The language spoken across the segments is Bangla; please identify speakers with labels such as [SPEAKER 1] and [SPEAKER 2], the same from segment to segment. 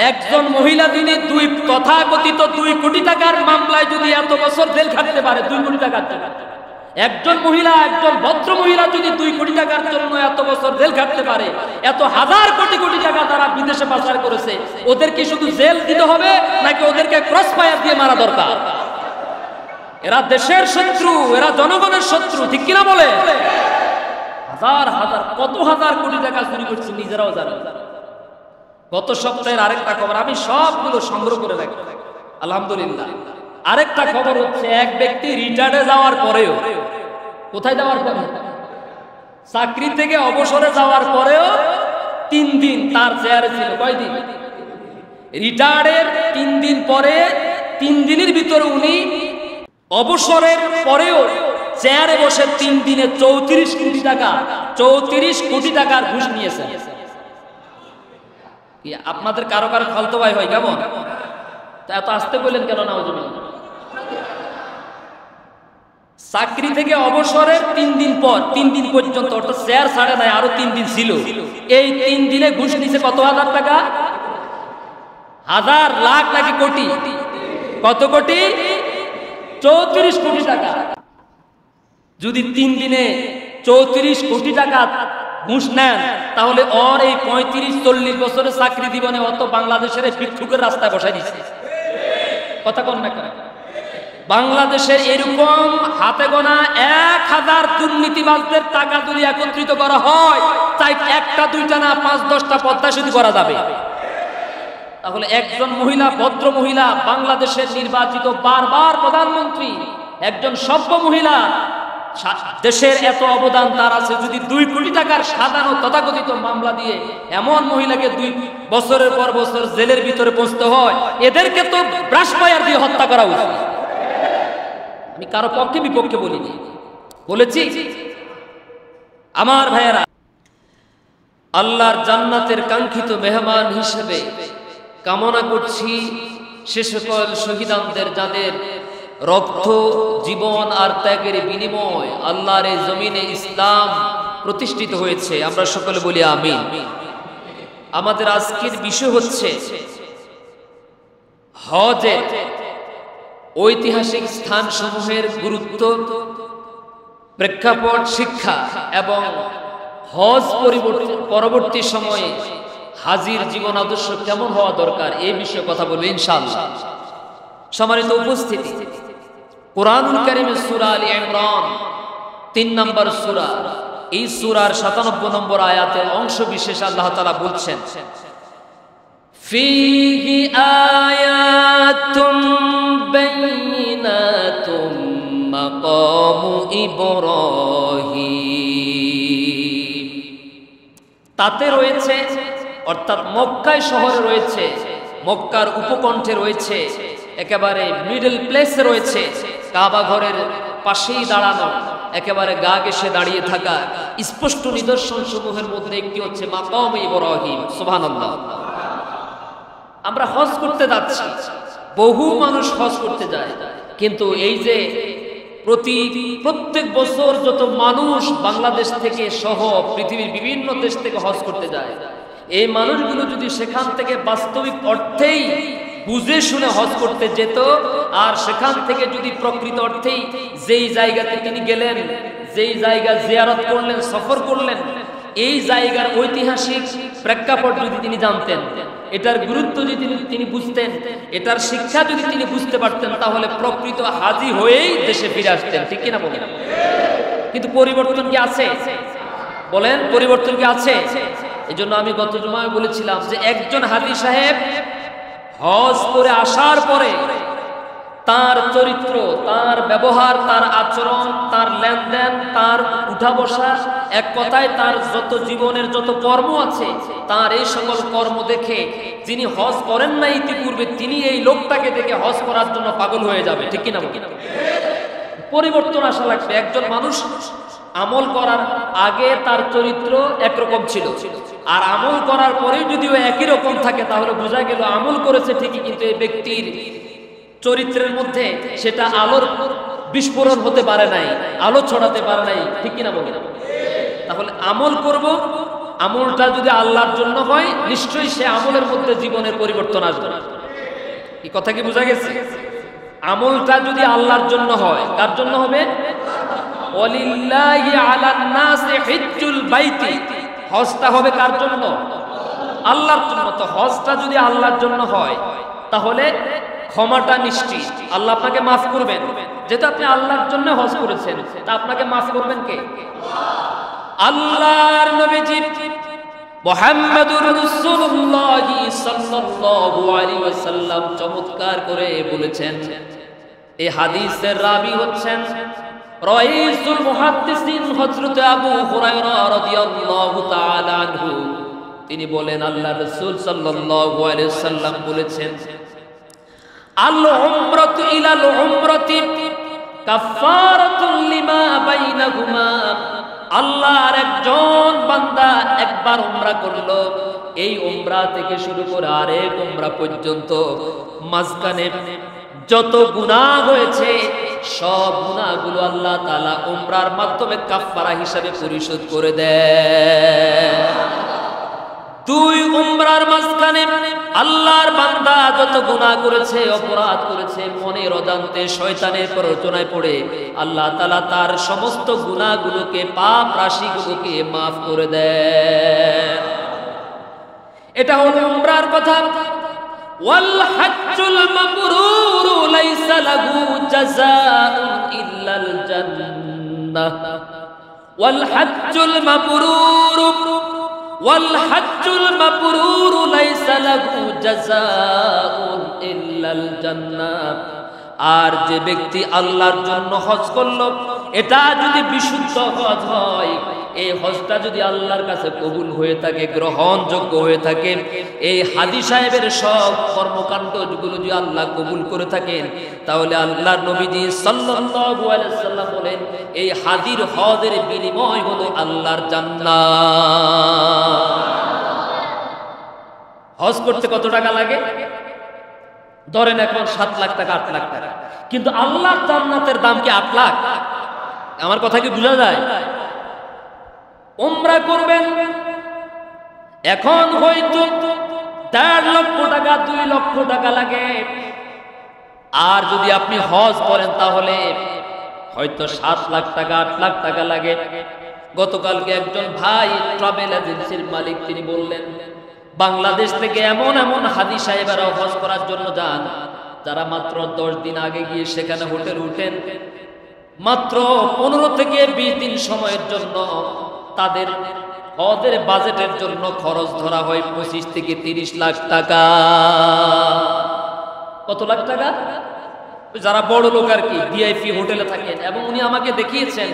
[SPEAKER 1] একজন মহিলা যদি দুই তথাকথিত 2 কোটি টাকার মামলায় যদি এত বছর জেল খাটতে পারে, 2 কোটি টাকার জন্য একজন মহিলা, একজন ভদ্র মহিলা যদি 2 কোটি টাকার জন্য এত বছর জেল খাটতে পারে, এত হাজার কোটি কোটি টাকা তারা বিদেশে পাচার করেছে, ওদেরকে শুধু জেল দিতে হবে নাকি ওদেরকে ক্রস ফায়ার দিয়ে মারা দরকার? এরা দেশের শত্রু, এরা জনগণের শত্রু, ঠিক কিনা বলে? হাজার হাজার কত হাজার কোটি টাকা চুরি করছে, নিজেরাও জানে। গত সপ্তাহের আরেকটা খবর, আমি সবগুলো সংগ্রহ করে রাখি আলহামদুলিল্লাহ। আরেকটা খবর হচ্ছে, এক ব্যক্তি রিটায়ার্ডে যাওয়ার পরেও, কোথায় যাওয়ার পরে, চাকরি থেকে অবসরে যাওয়ার পরেও 3 দিন তার চেয়ারে ছিল। কয়দিন? রিটায়ার্ডের 3 দিন পরে, 3 দিনের ভিতরে উনি অবসরের পরেও চেয়ারে বসে 3 দিনে 34 কোটি টাকা, 34 কোটি টাকার ঘুষ নিয়েছেন। আপনাদের কারো কারো খালতো ভাই হয় কেমন? তা এত আসতে বললেন কেন? নাউজুবিল্লাহ। চাকরি থেকে অবসরের 3 দিন পর, 3 দিন পর্যন্ত, অর্থাৎ চেয়ার ছাড়ে নাই, আরো 3 দিন ছিল। এই 3 দিনে ঘুষ নিছে কত হাজার টাকা? হাজার, লাখ নাকি কোটি? কত কোটি? 34 কোটি টাকা। যদি 3 দিনে 34 কোটি টাকা ঘুষ নেন, তাহলে ওর এই 35-40 বছরের চাকরি জীবনে অত বাংলাদেশের ভিক্ষুকের রাস্তায় বসাই দিচ্ছে। কথা কোন না? বাংলাদেশের এরকম হাতে গোনা 1000 দুর্নীতিবাজদের টাকা যদি একত্রিত করা হয়, তাই 1টা 2টা না 5-10টা পদ্মা সেতু করা যাবে। তাহলে একজন মহিলা, ভদ্র মহিলা, বাংলাদেশের নির্বাচিত বারবার প্রধানমন্ত্রী, একজন সভ্য মহিলা, দেশের এত অবদান তার আছে, যদি 2 কোটি টাকার সাধারণ তথাকথিত মামলা দিয়ে এমন মহিলাকে 2 বছরের পর বছর জেলের ভিতরে পৌঁছতে হয়, এদেরকে তো ব্রাশ ফায়ার দিয়ে হত্যা করা উচিত। আমি কারো পক্ষে বিপক্ষে বলিনি, বলেছি আমার ভাইয়েরা, আল্লাহর জান্নাতের কাঙ্ক্ষিত মেহমান হিসেবে কামনা করছি সে সকল শহীদানদের, যাদের রক্ত, জীবন আর ত্যাগের বিনিময় আল্লাহর এই জমিনে ইসলাম প্রতিষ্ঠিত হয়েছে। আমরা সকলে বলি আমিন। আমাদের আজকের বিষয় হচ্ছে হজের ঐতিহাসিক স্থানসমূহের গুরুত্ব, প্রেক্ষাপট, শিক্ষা এবং হজ পরবর্তী সময়ে হাজির জীবন আদর্শ কেমন হওয়া দরকার, এই বিষয়ে কথা বলবো ইনশাআল্লাহ। সম্মানিত উপস্থিতি, কুরআনুল কারীমের সূরা আলে ইমরান 3 নম্বর সূরা, এই সূরার 97 নম্বর আয়াতের অংশ বিশেষ আল্লাহ তাআলা বলছেন, ফীহি আয়াতুম বাইনাতুম মাকামু ইব্রাহিম। তাতে রয়েছে, অর্থাৎ মক্কায় শহরে রয়েছে, মক্কার উপকণ্ঠে রয়েছে, একেবারে মিডল প্লেসে রয়েছে, কাবা ঘরের পাশেই দাঁড়ানো, একেবারে গা ঘেঁষে দাঁড়িয়ে থাকা স্পষ্ট নিদর্শন সমূহের মধ্যে একটি হচ্ছে মাকাম ইব্রাহিম। সুবহানাল্লাহ। আমরা হজ করতে যাচ্ছি, বহু মানুষ হজ করতে যায়, কিন্তু এই যে প্রত্যেক বছর যত মানুষ বাংলাদেশ থেকে সহ পৃথিবীর বিভিন্ন দেশ থেকে হজ করতে যায়, এই মানুষগুলো যদি সেখান থেকে বাস্তবিক অর্থেই বুঝে শুনে হজ করতে যেত, আর সেখান থেকে যদি প্রকৃত অর্থেই যেই জায়গাতে তিনি গেলেন, যেই জায়গা জিয়ারত করলেন, সফর করলেন, এই জায়গার ঐতিহাসিক প্রেক্ষাপট যদি তিনি জানতেন, এটার গুরুত্ব যদি তিনি বুঝতেন, এটার শিক্ষা যদি তিনি বুঝতে পারতেন, তাহলে প্রকৃত হাজি হয়েই দেশে ফিরে আসতেন। ঠিক কিনা বলেন? কিন্তু পরিবর্তন কি আছে? বলেন, পরিবর্তন কি আছে? এই জন্য আমি গত জুমায় বলেছিলাম যে একজন হাজি সাহেব হজ করে আসার পরে তার চরিত্র, তার ব্যবহার, তার আচরণ, তার লেনদেন, তার উঠা বসা, এক কথায় তার যত জীবনের যত কর্ম আছে, তার এই সকল কর্ম দেখে যিনি হজ করেন না ইতিপূর্বে, তিনি এই লোকটাকে দেখে হজ করার জন্য পাগল হয়ে যাবে। ঠিক কিনা? পরিবর্তন আসা লাগবে। একজন মানুষ আমল করার আগে তার চরিত্র একরকম ছিল, আর আমল করার পরে যদিও একই রকম থাকে, তাহলে বোঝা গেল আমল করেছে ঠিকই, কিন্তু এই ব্যক্তির চরিত্রের মধ্যে সেটা আলোর বিস্ফোরণ হতে পারে নাই, আলো ছড়াতে পারে নাই। ঠিক কিনা বলি? তাহলে আমল করব, আমলটা যদি আল্লাহর জন্য হয় নিশ্চয়ই সে আমলের মধ্যে জীবনের পরিবর্তন আসবে। এই কথা কি বোঝা গেছে? আমলটা যদি আল্লাহর জন্য হয়, কার জন্য হবে? ওয়ালিল্লাহি আলান নাসি হিজ্জুল বাইতি, হজটা হবে কার জন্য? আল্লাহর জন্য। তো হজটা যদি আল্লাহর জন্য হয় তাহলে ক্ষমাটা নিশ্চিত, আল্লাহ আপনাকে মাফ করবেন। যেটা আপনি আল্লাহর জন্য হজ করেছেন, তা আপনাকে মাফ করবেন কে? আল্লাহর নবীজি মুহাম্মদুর রাসূলুল্লাহ সাল্লাল্লাহু আলাইহি ওয়াসাল্লাম চমৎকার করে বলেছেন। এই হাদিসের রাবী হচ্ছেন রাইসুল মুহাদ্দিসিন হযরত আবু হুরায়রা রাদিয়াল্লাহু তাআলা আনহু। তিনি বলেন আল্লাহর রাসূল সাল্লাল্লাহু আলাইহি ওয়াসাল্লাম বলেছেন, আল উমরাতু ইলাল উমরাতি কাফারাতুল লিমা বাইনাহুমা। আল্লাহর একজন বান্দা একবার উমরা করলো, এই উমরা থেকে শুরু করে আরেক উমরা পর্যন্ত মাঝখানে যত গুনাহ হয়েছে সব গুনাহগুলো আল্লাহ তাআলা উমরার মাধ্যমে কাফারা হিসাবে পরিশোধ করে দেয়। দুই উমরার মাঝখানে আল্লাহর বান্দা যত গুনাহ করেছে, অপরাধ করেছে, মনের অজান্তে শয়তানের প্ররোচনায় পড়ে আল্লাহ তাআলা তার সমস্ত গুনাহগুলোকে, পাপ রাশিগুলোকে মাফ করে দেন। এটা হলো উমরার কথা। ওয়াল হজ্জুল মাবরুর লাইসা লাহু জাযাউন ইল্লাল জান্নাহ। ওয়াল হজ্জুল মাবরুর ওয়াল মাবরুর লাইসা লাহু জাযাউন ইল্লাল জান্নাহ। আর যে ব্যক্তি আল্লাহর জন্য হজ করলো, এটা যদি বিশুদ্ধ হজ হয়, এই হজটা যদি আল্লাহর কাছে কবুল হয়ে থাকে, গ্রহণযোগ্য হয়ে থাকে, এই হাজী সাহেবের সব কর্মকাণ্ডগুলো যদি আল্লাহ কবুল করে থাকেন, তাহলে আল্লাহর নবীজি সাল্লাল্লাহু আলাইহি ওয়াসাল্লাম বলেন এই হাজীর হজের বিনিময় হলো আল্লাহর জান্নাত। হজ করতে কত টাকা লাগে? ধরেন এখন 7 লাখ টাকা, 8 লাখ টাকা, কিন্তু আল্লাহর জান্নাতের দাম কি 8 লাখ? আমার কথা কি বোঝা যায়? উমরা করবেন, এখন হয়তো 1.5 লক্ষ টাকা, 2 লক্ষ টাকা লাগে। আর যদি আপনি হজ করেন তাহলে হয়তো 7 লাখ টাকা, 8 লাখ টাকা লাগে। গতকালকে একজন ভাই ট্রাভেল এজেন্সির মালিক, তিনি বললেন বাংলাদেশ থেকে এমন এমন হাজী সাহেবেরা হজ করার জন্য যান, যারা মাত্র 10 দিন আগে গিয়ে সেখানে হোটেল উঠেন, মাত্র 15 থেকে 20 দিন সময়ের জন্য তাদের হজের বাজেটের জন্য খরচ ধরা হয় 25 থেকে 30 লাখ টাকা। কত লাখ টাকা? যারা বড় লোক আর কি, ভিআইপি হোটেলে থাকেন। এবং উনি আমাকে দেখিয়েছেন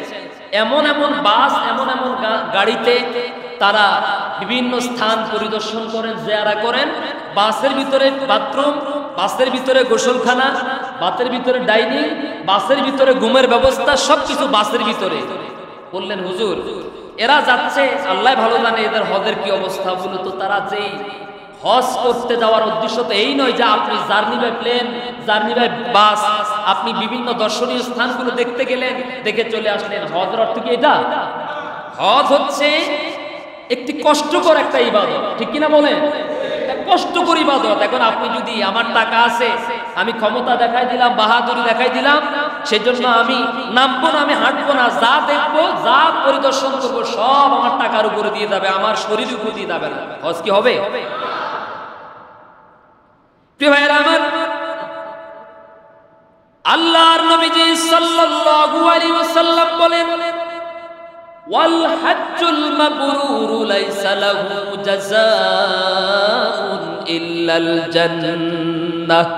[SPEAKER 1] এমন এমন বাস, এমন এমন গাড়িতে তারা বিভিন্ন স্থান পরিদর্শন করেন, জিয়ারা করেন। বাসের ভিতরে বাথরুম, বাসের ভিতরে গোসলখানা, বাসের ভিতরে ডাইনিং, বাসের ভিতরে ঘুমের ব্যবস্থা, সবকিছু বাসের ভিতরে। বললেন হুজুর এরা যাচ্ছে, আল্লাহ ভালো জানে এদের হজের কি অবস্থা। মূলত তারা যেই হজ করতে যাওয়ার উদ্দেশ্য তো এই নয় যে আপনি journey by plane, journey by bus, আপনি বিভিন্ন দর্শনীয় স্থানগুলো দেখতে গেলেন, দেখে চলে আসলেন। হজের অর্থ কি এটা? হজ হচ্ছে একটি কষ্টকর একটা ইবাদত, ঠিক কিনা বলেন? কষ্টকর ইবাদত। এখন আপনি যদি, আমার টাকা আছে, আমি ক্ষমতা দেখাই দিলাম, বাহাদুরি দেখাই দিলাম, সেজন্য আমি নামবো না, আমি হাঁটবো না, যা দেখবো, যা পরিদর্শন করবো সব আমার টাকার উপরে দিয়ে যাবে, আমার শরীর উপরে দিয়ে যাবে না, হজ কি হবে? প্রিয় ভাইরা আমার, আল্লাহর নবীজি সাল্লাল্লাহু আলাইহি ওয়াসাল্লাম বলেন ওয়াল হজ্জুল মাবরুর লাইসা লাহু জাযাউন ইল্লাল জান্নাহ।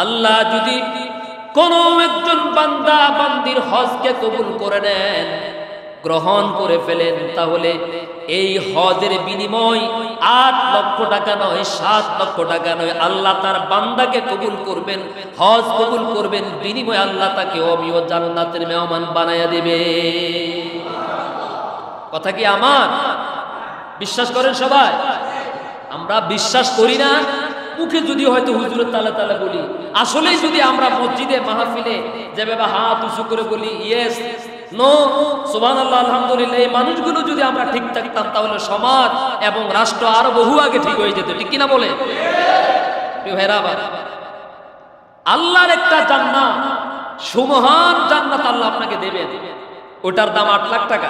[SPEAKER 1] আল্লাহ যদি কোন একজন বান্দা বান্দির হজকে কবুল করে নেন, গ্রহণ করে ফেলেন, তাহলে এই হজের বিনিময় 8 লক্ষ টাকা নয়, 7 লক্ষ টাকা নয়, আল্লাহ তার বান্দাকে কবুল করবেন, হজ কবুল করবেন, বিনিময়ে আল্লাহ তাকে অমিয় জান্নাতের মেহমান বানায়া দেবে। কথা কি আমার? বিশ্বাস করেন সবাই? আমরা বিশ্বাস করি না, মুখে যদি হয়তো হুজুরের তালে তালে বলি, আসলেই যদি আমরা মসজিদে মাহফিলে যেভাবে হাত উঁচু করে বলি ইয়েস নো, সুবহানাল্লাহ, আলহামদুলিল্লাহ। এই মানুষগুলো যদি আমরা ঠিক থাকতাম তাহলে সমাজ এবং রাষ্ট্র আরো বহু আগে ঠিক হয়ে যেত, ঠিক কিনা বলে? প্রিয় ভাইরা, আল্লাহর একটা জান্নাত, সুমহান জান্নাত আল্লাহ আপনাকে দেবেন, ওটার দাম 8 লাখ টাকা।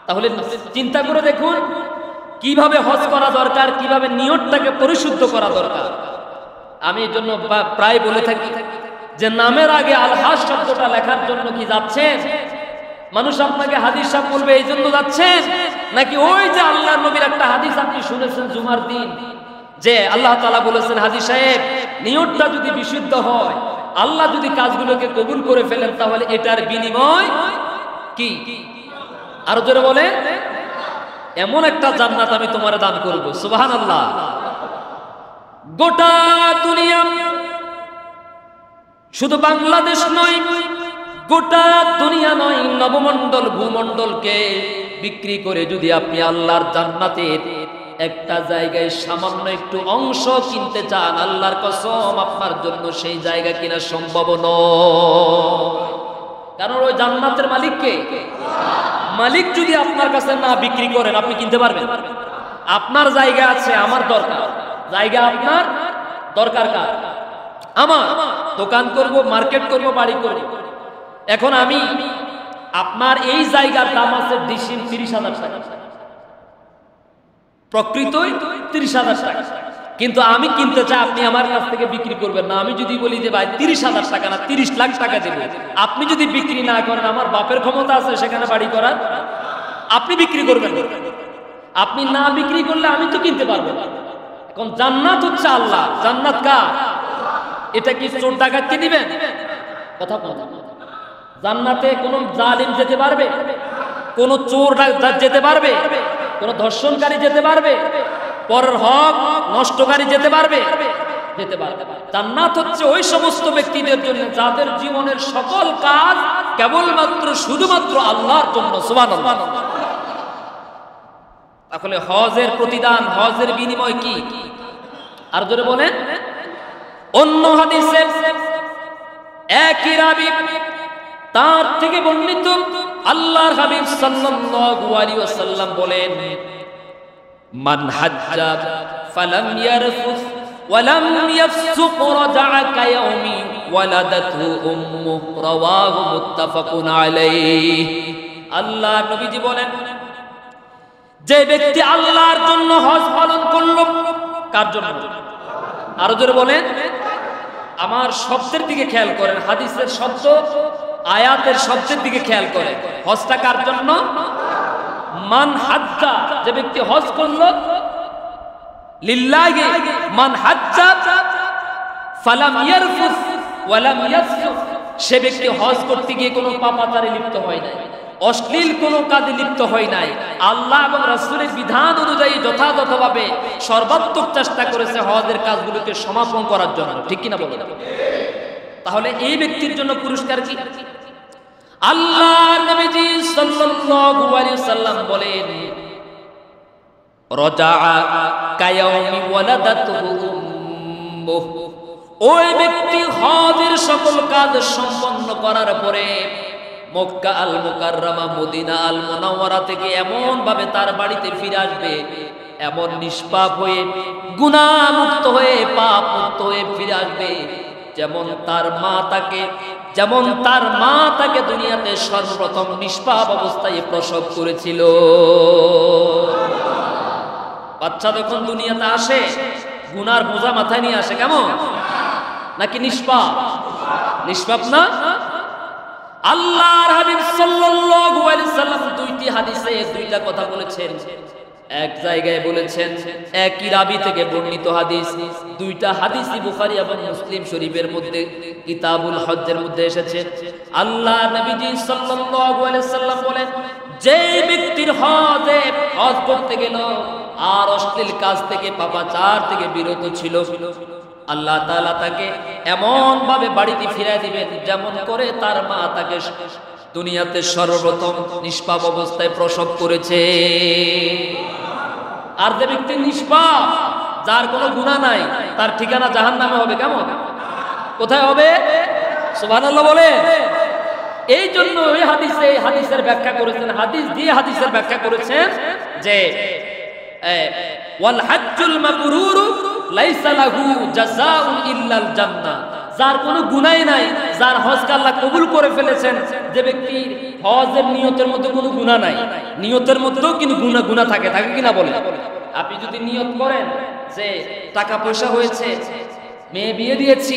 [SPEAKER 1] তাহলে চিন্তা করে দেখুন কিভাবে হজ করা দরকার, কিভাবে নিয়তটাকে পরিশুদ্ধ করা দরকার। আমি এর জন্য প্রায় বলে থাকি যে নামের আগে আল হাজ শব্দটা লেখার জন্য কি যাচ্ছেন? মানুষ আপনাকে হাদিস সাহেব বলবে এই জন্য যাচ্ছেন, নাকি ওই যে আল্লাহর নবীর একটা হাদিস আপনি শুনেছেন জুমার দিন, যে আল্লাহ তাআলা বলেছেন হাদিস সাহেব নিয়তটা যদি বিশুদ্ধ হয়, আল্লাহ যদি কাজগুলোকে কবুল করে ফেলেন, তাহলে এটার বিনিময় কি? আরো জোরে বলে, এমন একটা জান্নাত আমি তোমারে দান করব। সুবহানাল্লাহ। গোটা দুনিয়া, শুধু বাংলাদেশ নয়, গোটা দুনিয়া নয়, নবমণ্ডল ভূমণ্ডলকে বিক্রি করে যদি আপনি আল্লাহর জান্নাতের একটা জায়গায় সামান্য একটু অংশ কিনতে চান, আল্লাহর কসম আপনার জন্য সেই জায়গা কিনা সম্ভব নয়। কারণ ওই জান্নাতের মালিককে, মালিক যদি আপনার কাছে না বিক্রি করেন আপনি কিনতে পারবেন? আপনার জায়গা আছে, আমার দরকার, জায়গা আপনার দরকার কার? আমার। দোকান করব, মার্কেট করব, বাড়ি করব। এখন আমি আপনার এই জায়গার দাম আছে 30,000 টাকা, প্রকৃতই 30,000 টাকা, কিন্তু আমি কিনতে চাই, আপনি আমার কাছ থেকে বিক্রি করবেন না। আমি যদি বলি যে ভাই 30,000 টাকা না 30 লাখ টাকা দেব, আপনি যদি বিক্রি না করেন, আমার বাপের ক্ষমতা আছে সেখানে বাড়ি করার, আপনি বিক্রি করবেন। আপনি না বিক্রি করলে আমি তো কিনতে পারবো না। এখন জান্নাত হচ্ছে আল্লাহ, জান্নাত কার? এটা কি চোর ডাকাতকে দিবেন? কথা কথা, জান্নাতে কোন জালিম যেতে পারবে? কোন চোর যেতে পারবে? কোন ধর্ষণকারী যেতে পারবে? পরের হক নষ্টকারী যেতে পারবে? যেতে পারবে। জান্নাত হচ্ছে ওই সমস্ত ব্যক্তিদের জন্য যাদের জীবনের সকল কাজ কেবলমাত্র শুধুমাত্র আল্লাহর জন্য। সুবহানাল্লাহ। তাহলে হজের প্রতিদান, হজের বিনিময় কি? আর জোরে বলেন। অন্য হাদিসে একই রাবী তার থেকে বর্ণিত আল্লাহর হাবিব সাল্লাল্লাহু আলাইহি ওয়াসাল্লাম বলেন, মান হাজ্জা ফালাম ইয়ারফুস ওয়ালাম ইয়াফসুক রাজা'a কায়াউমি ওয়ালাদাতহু উম্মুহু, রাওয়াহু মুত্তাফাকুন আলাইহি। আল্লাহর নবীজি বলেন, যে ব্যক্তি আল্লাহর জন্য হজ পালন করল, কার জন্য? আরো জোরে বলেন। আমার শব্দের দিকে খেয়াল করেন, হাদিসের শব্দ, আয়াতের শব্দের দিকে খেয়াল করেন। হজটা কার জন্য? মান হাজ্জা, যে ব্যক্তি হজ করলো, লিল্লাহি মান হাজ্জা ফালাম ইয়ারফুস ওয়ালাম ইয়াফসুক, সে ব্যক্তি হজ করতে গিয়ে কোনো পাপাচারে লিপ্ত হয় নাই, অশ্লীল কোনো কাজে লিপ্ত হয় নাই, আল্লাহ এবং রাসূলের বিধান অনুযায়ী যথাযথভাবে সর্বাত্মক চেষ্টা করেছে হজের কাজগুলোকে সমাপন করার জন্য, ঠিক কিনা বলেন? তাহলে এই ব্যক্তির জন্য পুরস্কার কি? আল্লাহর নবীজি সাল্লাল্লাহু আলাইহি ওয়াসাল্লাম বলেন, রাজা'a কায়াউমি ওয়ালাদাতহু উম্মুহু, ওই ব্যক্তি হজের সকল কাজ সম্পন্ন করার পরে মক্কা আল মুকাররমা, মদিনা আল মুনাওয়ারা থেকে এমন ভাবে তার বাড়িতে ফিরে আসবে, এমন নিষ্পাপ হয়ে, গুনাহ মুক্ত হয়ে, পাপ মুক্ত হয়ে ফিরে আসবে, যেমন তার মা তাকে দুনিয়াতে সর্বপ্রথম নিষ্পাপ অবস্থায় প্রসব করেছিল। বাচ্চা যখন দুনিয়াতে আসে গুনার বোঝা মাথায় নিয়ে আসে, কেমন? নাকি নিষ্পাপ? নিষ্পাপ না? আল্লাহর হাবিব সাল্লাল্লাহু আলাইহি সাল্লাম দুইটি হাদিসে দুইটা কথা বলেছেন। এক জায়গায় বলেছেন, একই রাবী থেকে বর্ণিত হাদিস, দুইটা হাদিসই বুখারী এবং মুসলিম শরীফের মধ্যে কিতাবুল হজ্জের মধ্যে এসেছে। আল্লাহ নবীজি সাল্লাল্লাহু আলাইহি সাল্লাম বলেন, যে ব্যক্তির হজ করতে গেল আর অশ্লীল কাজ থেকে, পাপাচার থেকে বিরত ছিল, আল্লাহ তাআলা তাকে এমন ভাবে বাড়িতে ফিরিয়ে দিবেন যেমন করে তার মা তাকে দুনিয়াতে সর্বপ্রথম নিষ্পাপ অবস্থায় প্রসব করেছে। আর যে ব্যক্তি নিষ্পাপ, যার কোনো গুনাহ নাই, তার ঠিকানা জাহান্নামে হবে। কেমন? কোথায় হবে? সুবহানাল্লাহ বলে। এই জন্য ওই হাদিসের ব্যাখ্যা করেছেন, হাদিস দিয়ে হাদিসের ব্যাখ্যা করেছেন যে ওয়াল হাজ্জুল মাবরুর লাইসা লাহু জাযাউন ইল্লাল জান্নাহ, যার কোনো গুনাহ নাই, যার হজকে আল্লাহ কবুল করে ফেলেছেন, যে ব্যক্তির হজের নিয়তের মধ্যে কোনো গুনাহ নাই, নিয়তের মধ্যেও কিন্তু গুনাহ থাকে কিনা বলে। আপনি যদি নিয়ত করেন যে টাকা পয়সা হয়েছে, মেয়ে বিয়ে দিয়েছি,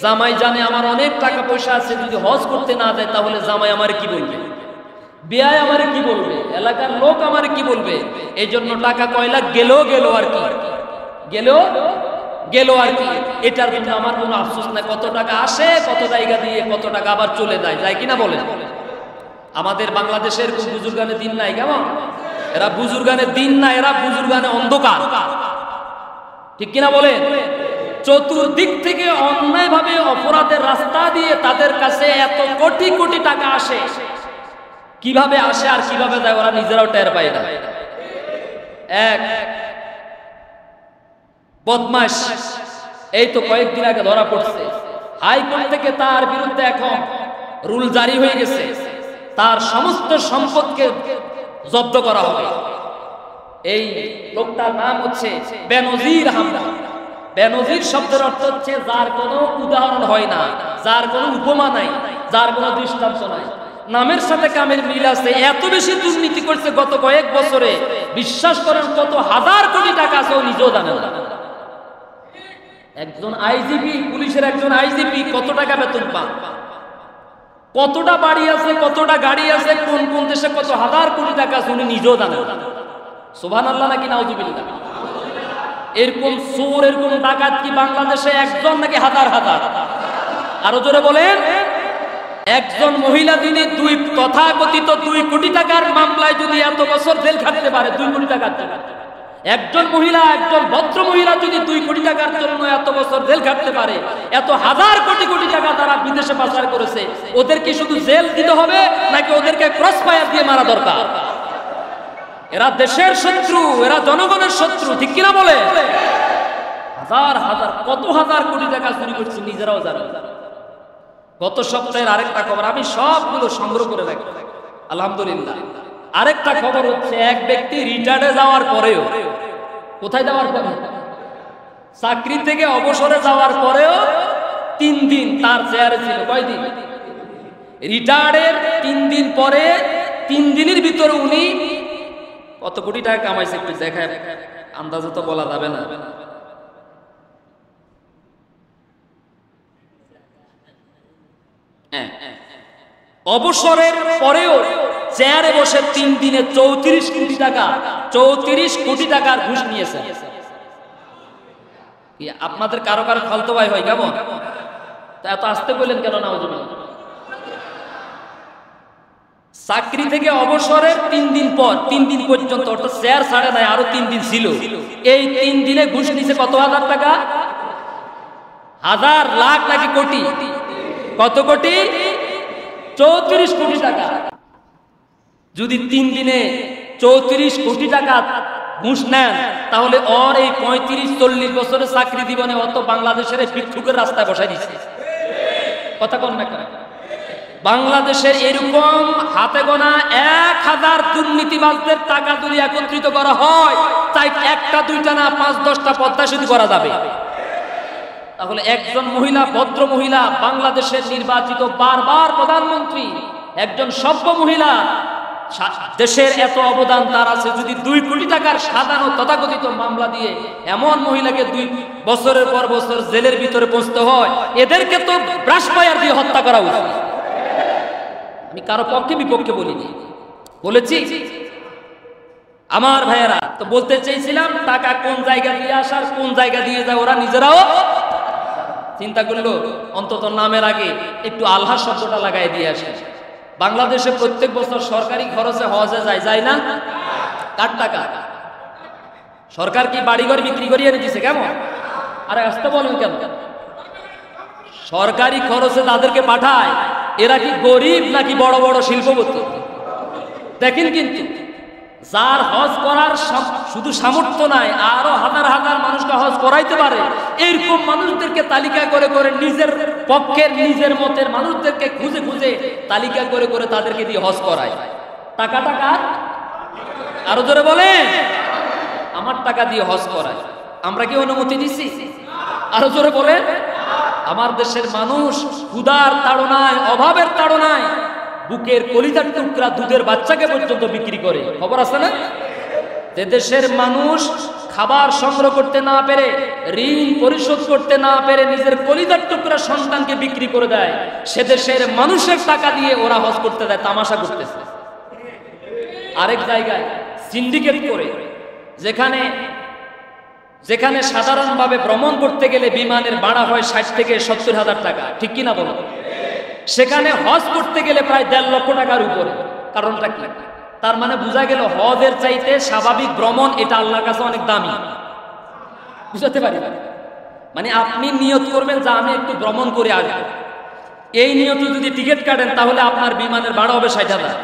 [SPEAKER 1] জামাই জানে আমার অনেক টাকা পয়সা আছে, যদি হজ করতে না দেয় তাহলে জামাই আমারে কি বলবে, বিয়ায় আমারে কি বলবে, এলাকার লোক আমারে কি বলবে, এই জন্য টাকা কয়লা গেল আর কি গেল আর কি, এটার জন্য আমার কোনো আফসোস নাই। কত টাকা আসে, কত জায়গা দিয়ে কত টাকা আবার চলে যায় কিনা বলেন। আমাদের বাংলাদেশের বুজুর্গানে দিন নাই, কেমন এরা বুজুর্গানে দিন না, এরা বুজুর্গানে অন্ধকার, ঠিক কিনা বলেন। চতুর্দিক থেকে অন্যায় ভাবে অপরাধের রাস্তা দিয়ে তাদের কাছে এত কোটি কোটি টাকা আসে, কিভাবে আসে আর কিভাবে যায় ওরা নিজেরাও টের পায় না। এক বদমাশ এই তো কয়েকদিন আগে ধরা পড়ছে, হাইকোর্ট থেকে তার বিরুদ্ধে এখন রুল জারি হয়ে গেছে, তার সমস্ত সম্পদকে জব্দ করা হবে। এই লোকটার নাম হচ্ছে বেনজির হামদা। বেনজির শব্দের অর্থ হচ্ছে যার কোনো উদাহরণ হয় না, যার কোনো উপমা নাই, যার কোনো দৃষ্টান্ত নাই। নামের সাথে কামের মিল আছে। এত বেশি দুর্নীতি করছে গত কয়েক বছরে, বিশ্বাস করেন কত হাজার কোটি টাকা আছে ও নিজেও জানে না। একজন আইজিপি, পুলিশের একজন আইজিপি কত টাকা বেতন পান, কতটা বাড়ি আছে, কতটা গাড়ি আছে, কোন কোন দেশে কত হাজার কোটি টাকা আছে উনি নিজেও জানেন না। সুবহানাল্লাহ নাকি নাউজুবিল্লাহ। এরকম চোর, এরকম ডাকাত কি বাংলাদেশে একজন নাকি হাজার হাজার? আরো জোরে বলেন। একজন মহিলা তিনি তথাকথিত 2 কোটি টাকার মামলায় যদি এত বছর জেল খাটতে পারে, 2 কোটি টাকার জন্য একজন মহিলা, একজন ভদ্র মহিলা যদি 2 কোটি টাকার জন্য এত বছর জেল খাটতে পারে, এত হাজার কোটি কোটি টাকা তারা বিদেশে পাচার করেছে, ওদেরকে শুধু জেল দিতে হবে নাকি ওদেরকে ক্রস ফায়ার দিয়ে মারা দরকার? এরা দেশের শত্রু, এরা জনগণের শত্রু, ঠিক কিনা বলে। হাজার হাজার কত হাজার কোটি টাকা চুরি করছে নিজেরাও জানে। গত সপ্তাহের আরেকটা খবর, আমি সবগুলো সংগ্রহ করে রাখি আলহামদুলিল্লাহ। আরেকটা খবর হচ্ছে এক ব্যক্তি রিটায়ার্ডে যাওয়ার পরেও, কোথায় যাওয়ার পরে, চাকরি থেকে অবসরে যাওয়ার পরেও 3 দিন তার চেয়ারে ছিল। কয়দিন? রিটায়ার্ডের 3 দিন পরে 3 দিনের ভিতরে উনি কত কোটি টাকা কামাইছে একটু দেখায়, আন্দাজে তো বলা যাবে না। অবসরের পরেও চেয়ারে বসে 3 দিনে 34 কোটি টাকা, 34 কোটি টাকার ঘুষ নিয়েছে। আপনাদের কারো কারো খালতো ভাই হয় কেমন? তা এত আসতে বললেন কেন? নাউজুবিল্লাহ। চাকরি থেকে অবসরের 3 দিন পর, 3 দিন পর্যন্ত, অর্থাৎ চেয়ার ছাড়ে নাই, আরো 3 দিন ছিল। এই 3 দিনে ঘুষ নিয়েছে কত হাজার টাকা? হাজার, লাখ নাকি কোটি? কত কোটি? 34 কোটি টাকা। যদি 3 দিনে 34 কোটি টাকা ঘুষ নেন, তাহলে ওর এই 35-40 বছরের চাকরি জীবনে অত বাংলাদেশের ভিক্ষুকের রাস্তায় বসাই দিচ্ছে। কথা কন না কেন? বাংলাদেশের এরকম হাতে গোনা 1000 দুর্নীতিবাজদের টাকা যদি একত্রিত করা হয়, তাই 1টা 2টা না 5-10টা পদ্মা সেতু করা যাবে। তাহলে একজন মহিলা, ভদ্র মহিলা, বাংলাদেশের নির্বাচিত বারবার প্রধানমন্ত্রী, একজন সভ্য মহিলা, দেশের এত অবদান তার আছে, যদি 2 কোটি টাকার সাধারণ তথাকথিত মামলা দিয়ে এমন মহিলাকে 2 বছরের পর বছর জেলের ভিতরে পৌঁছতে হয়, এদেরকে তো ব্রাশ ফায়ার দিয়ে হত্যা করা উচিত। আমি কারো পক্ষে বিপক্ষে বলিনি, বলেছি আমার ভাইয়েরা। তো বলতে চাইছিলাম টাকা কোন জায়গা দিয়ে আসার, কোন জায়গা দিয়ে যায় ওরা নিজেরাও চিন্তা করলো অন্তত নামের আগে একটু আল্লাহ শব্দটা লাগাই দিয়ে আসে। বাংলাদেশে প্রত্যেক বছর সরকারি খরচে হজে যায় না? কার টাকা? সরকার কি বাড়িঘর বিক্রি করিয়ে এনে দিছে? কেমন? আরে আসতে বলেন কেন? সরকারি খরচে তাদেরকে পাঠায়, এরা কি গরিব নাকি বড় বড় শিল্পপতি? দেখেন কিন্তু যার হজ করার শুধু সামর্থ্য নাই, আরো হাজার হাজার মানুষকে হজ করাইতে পারে, এরকম মানুষদেরকে তালিকা করে করে নিজের পক্ষের নিজের মতের মানুষদেরকে খুঁজে খুঁজে তালিকা করে করে তাদেরকে দিয়ে হজ করায়। টাকা টাকা আরো জোরে বলেন, আমার টাকা দিয়ে হজ করায়। আমরা কি অনুমতি দিছি? আরো জোরে বলেন। আমার দেশের মানুষ ক্ষুধার তাড়নায়, অভাবের তাড়নায় বুকের কলিজার টুকরা দুধের বাচ্চাকে পর্যন্ত বিক্রি করে, খবর আছে না? যে দেশের মানুষ খাবার সংগ্রহ করতে না পেরে, ঋণ পরিশোধ করতে না পেরে নিজের কলিজার টুকরা সন্তানকে বিক্রি করে দেয়, সে দেশের মানুষের টাকা দিয়ে ওরা হজ করতে দেয়, তামাশা করতেছে। আরেক জায়গায় সিন্ডিকেট করে, যেখানে যেখানে সাধারণভাবে ভ্রমণ করতে গেলে বিমানের ভাড়া হয় 60 থেকে 70,000 টাকা, ঠিক কিনা বলো? সেখানে হজ করতে গেলে প্রায় 1.5 লক্ষ টাকার উপরে। কারণটা কি? তার মানে বোঝা গেল হজের চাইতে স্বাভাবিক ভ্রমণ এটা আল্লাহর কাছে অনেক দামি। বুঝতে পারি? মানে আপনি নিয়ত করবেন যে আমি একটু ভ্রমণ করে আসবো, এই নিয়তে যদি টিকিট কাটেন তাহলে আপনার বিমানের ভাড়া হবে 60,000।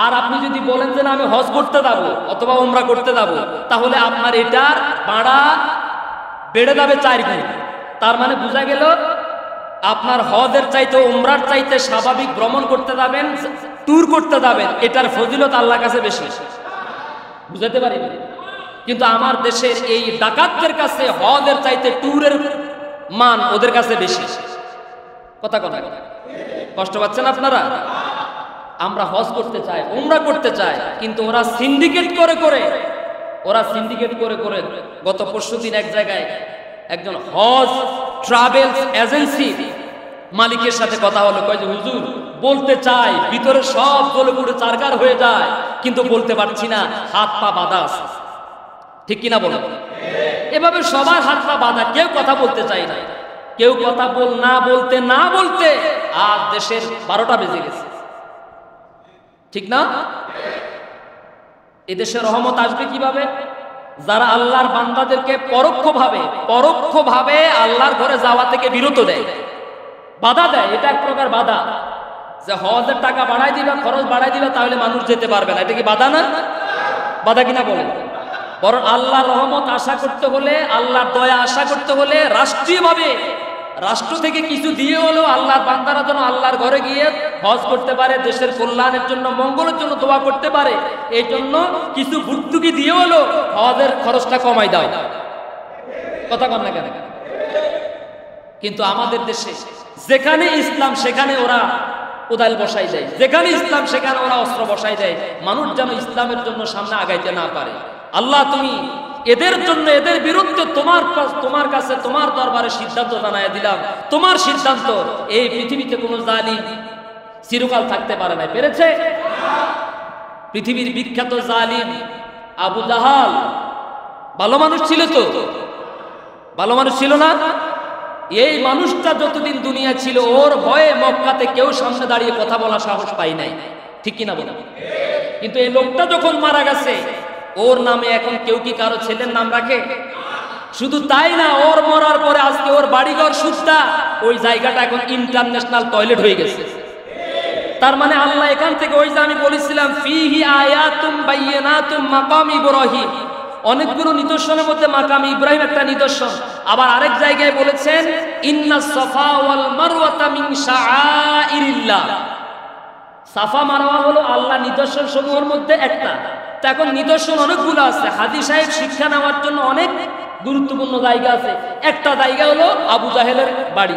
[SPEAKER 1] আর আপনি যদি বলেন যে না আমি হজ করতে যাবো অথবা উমরা করতে যাবো, তাহলে আপনার এটার ভাড়া বেড়ে যাবে 4 গুণ। তার মানে বোঝা গেল আপনার হজের চাইতে উমরার চাইতে স্বাভাবিক ভ্রমণ করতে যাবেন, ট্যুর করতে যাবেন, এটার ফজিলত আল্লাহর কাছে বেশি। বুঝাতে পারি? কিন্তু আমার দেশের এই ডাকাতদের কাছে হজের চাইতে ট্যুরের মান ওদের কাছে বেশি। কথা কথা কষ্ট পাচ্ছেন আপনারা? আমরা হজ করতে চাই, উমরা করতে চাই, কিন্তু ওরা সিন্ডিকেট করে করে গত পরশুদিন এক জায়গায় একজন হজ ট্রাভেলস এজেন্সি মালিকের সাথে কথা হলো। কয় যে হুজুর বলতে চাই, ভিতরে সব জ্বলে পুড়ে চারকার হয়ে যায়, কিন্তু বলতে পারছি না, হাত পা বাঁধা আছে। ঠিক কিনা বলো? এভাবে সবার হাত পা বাঁধা, কেউ কথা বলতে চাই না। কেউ কথা না বলতে আজ দেশের 12টা বেজে গেছে, ঠিক না? এদেশে রহমত আসবে কিভাবে? যারা আল্লাহর বান্দাদেরকে পরোক্ষভাবে আল্লাহর ঘরে যাওয়া থেকে বিরত দেয়, বাধা দেয়। এটা এক প্রকার বাধা, যে হজের টাকা বাড়াই দিবা, খরচ বাড়াই দিবা, তাহলে মানুষ যেতে পারবে না। এটা কি বাধা না? বাধা কিনা বলেন? বরং আল্লাহর রহমত আশা করতে হলে, আল্লাহর দয়া আশা করতে হলে রাষ্ট্রীয়ভাবে, রাষ্ট্র থেকে কিছু দিয়ে হলেও আল্লাহর বান্দারা যেন আল্লাহর ঘরে গিয়ে হজ করতে পারে, দেশের কল্যাণের জন্য, মঙ্গলের জন্য দোয়া করতে পারে, এই জন্য কিছু ভর্তুকি দিয়ে হলেও হজের খরচটা কমাই দাও। কথা কন না কেন? কিন্তু আমাদের দেশে যেখানে ইসলাম সেখানে ওরা কোদাল বসাই দেয়, যেখানে ইসলাম সেখানে ওরা অস্ত্র বসাই দেয়, মানুষ যেন ইসলামের জন্য সামনে আগাইতে না পারে। আল্লাহ তুমি এদের জন্য, এদের বিরুদ্ধে তোমার কাছে, তোমার দরবারে সিদ্ধান্ত জানাই দিলাম। তোমার সিদ্ধান্ত, এই পৃথিবীতে কোনো জালিম চিরকাল থাকতে পারে না। পেরেছে? পৃথিবীর বিখ্যাত জালিম আবু জাহাল ভালো মানুষ ছিল তো? ভালো মানুষ ছিল না? এই মানুষটা যতদিন দুনিয়া ছিল, ওর ভয়ে মক্কাতে কেউ সামনে দাঁড়িয়ে কথা বলা সাহস পাই নাই। ঠিক কিনা বলো? কিন্তু এই লোকটা যখন মারা গেছে, ওর নামে এখন কেউ কি কারো ছেলের নাম রাখে? শুধু তাই না, ওর মরার পরে আজকে ওর বাড়িঘর সুদ্ধা ওই জায়গাটা এখন ইন্টারন্যাশনাল টয়লেট হয়ে গেছে। তার মানে আল্লাহ এখান থেকে, ওই যে আমি বলেছিলাম ফিহি আয়াতুম বাইয়িনাতুম মাকাম ইব্রাহিম, অনেকগুলো নিদর্শনের মধ্যে মাকাম ইব্রাহিম একটা নিদর্শন। আবার আরেক জায়গায় বলেছেন ইন্নাস সাফা ওয়াল মারওয়াতা মিন শাআইরিল্লাহ, সাফা মারওয়া হলো আল্লাহ নিদর্শন সমূহের মধ্যে একটা। তো এখন নিদর্শন অনেকগুলো আছে, হাজী সাহেব শিক্ষা নেওয়ার জন্য অনেক গুরুত্বপূর্ণ জায়গা আছে। একটা জায়গা হলো আবু জাহেলের বাড়ি।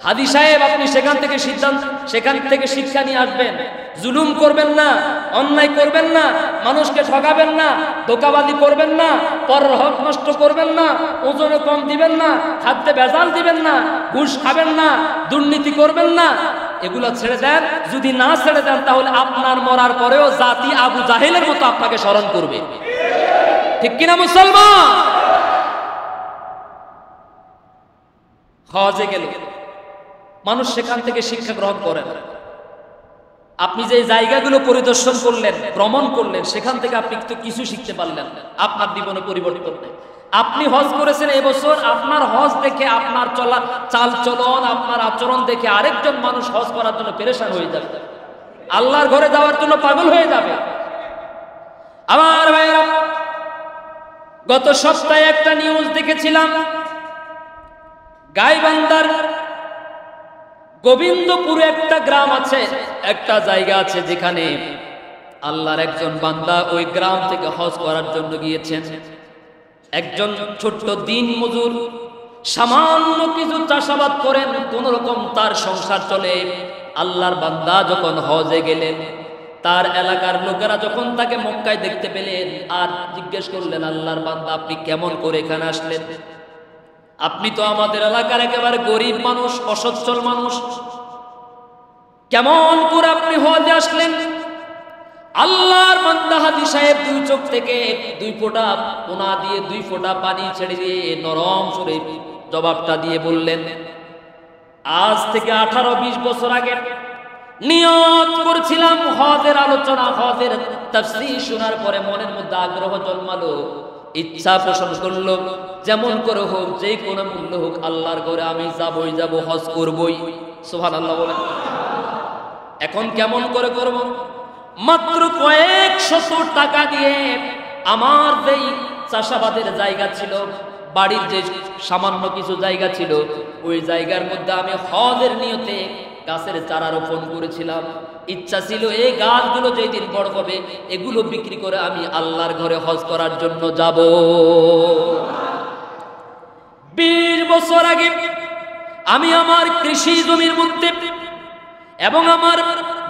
[SPEAKER 1] হাজী সাহেব আপনি সেখান থেকে শিক্ষা নিয়ে আসবেন। জুলুম করবেন না, অন্যায় করবেন না, মানুষকে ঠকাবেন না, ধোঁকাবাজি করবেন না, পরের হক নষ্ট করবেন না, ওজনে কম দিবেন না, খাদ্যে ভেজাল দিবেন না, ঘুষ খাবেন না, দুর্নীতি করবেন না, এগুলো ছেড়ে দেন। যদি না ছেড়ে দেন তাহলে আপনার মরার পরেও জাতি আবু জাহেলের মতো আপনাকে স্মরণ করবে। ঠিক কিনা মুসলমান? হজে গেল মানুষ, সেখান থেকে শিক্ষা গ্রহণ করেন। আপনি যে জায়গাগুলো পরিদর্শন করলেন, ভ্রমণ করলেন, সেখান থেকে আপনি তো কিছু শিখতে পারলেন, আপনার জীবনে পরিবর্তন নেই। আপনি হজ করেছেন এবছর, আপনার হজ দেখে, আপনার চাল চলন, আপনার আচরণ দেখে আরেকজন মানুষ হজ করার জন্য পেরেশান হয়ে যাবে, আল্লাহর ঘরে যাওয়ার জন্য পাগল হয়ে যাবে। আমার ভাইরা, গত সপ্তাহে একটা নিউজ দেখেছিলাম, গাইবান্ধার গোবিন্দপুরে একটা গ্রাম আছে, একটা জায়গা আছে যেখানে আল্লাহর একজন বান্দা ওই গ্রাম থেকে হজ করার জন্য গিয়েছেন। একজন ছোট্ট দিন মজুর, সামান্য কিছু চাষাবাদ করেন, কোন রকম তার সংসার চলে। আল্লাহর বান্দা যখন হজে গেলেন, তার এলাকার লোকেরা যখন তাকে মক্কায় দেখতে পেলেন আর জিজ্ঞেস করলেন, আল্লাহর বান্দা আপনি কেমন করে এখানে আসলেন? আপনি তো আমাদের এলাকার একেবারে গরিব মানুষ, অসচ্ছল মানুষ, কেমন করে আপনি হজে আসলেন? আল্লাহর বান্দা হাজী সাহেব দুই চোখ থেকে দুই ফোঁটা পোনা দিয়ে দুই ফোঁটা পানি ছেড়ে দিয়ে নরম সুরে জবাবটা দিয়ে বললেন, আজ থেকে 18-20 বছর আগে নিয়ত করেছিলাম হজের আলোচনা, হজের তাফসীর শোনার পরে মনের মধ্যে আগ্রহ জন্মালো, ইচ্ছা পোষণ করলো, যেমন করে হোক, যে কোনো মূল্য হোক, আল্লাহর ঘরে আমি যাবই যাব, হজ করবই। সুবহানাল্লাহ বলেন। এখন কেমন করে করব? মাত্র কয়েক শত টাকা দিয়ে আমার যেই চাষাবাদের জায়গা ছিল, বাড়ির যে সামান্য কিছু জায়গা ছিল, ওই জায়গার মধ্যে আমি হজের নিয়তে গাছের চারা রোপণ করেছিলাম। ইচ্ছা ছিল এই গাছগুলো যেদিন বড় হবে এগুলো বিক্রি করে আমি আল্লাহর ঘরে হজ করার জন্য যাব। 20 বছর আগে আমি আমার কৃষি জমির মধ্যে এবং আমার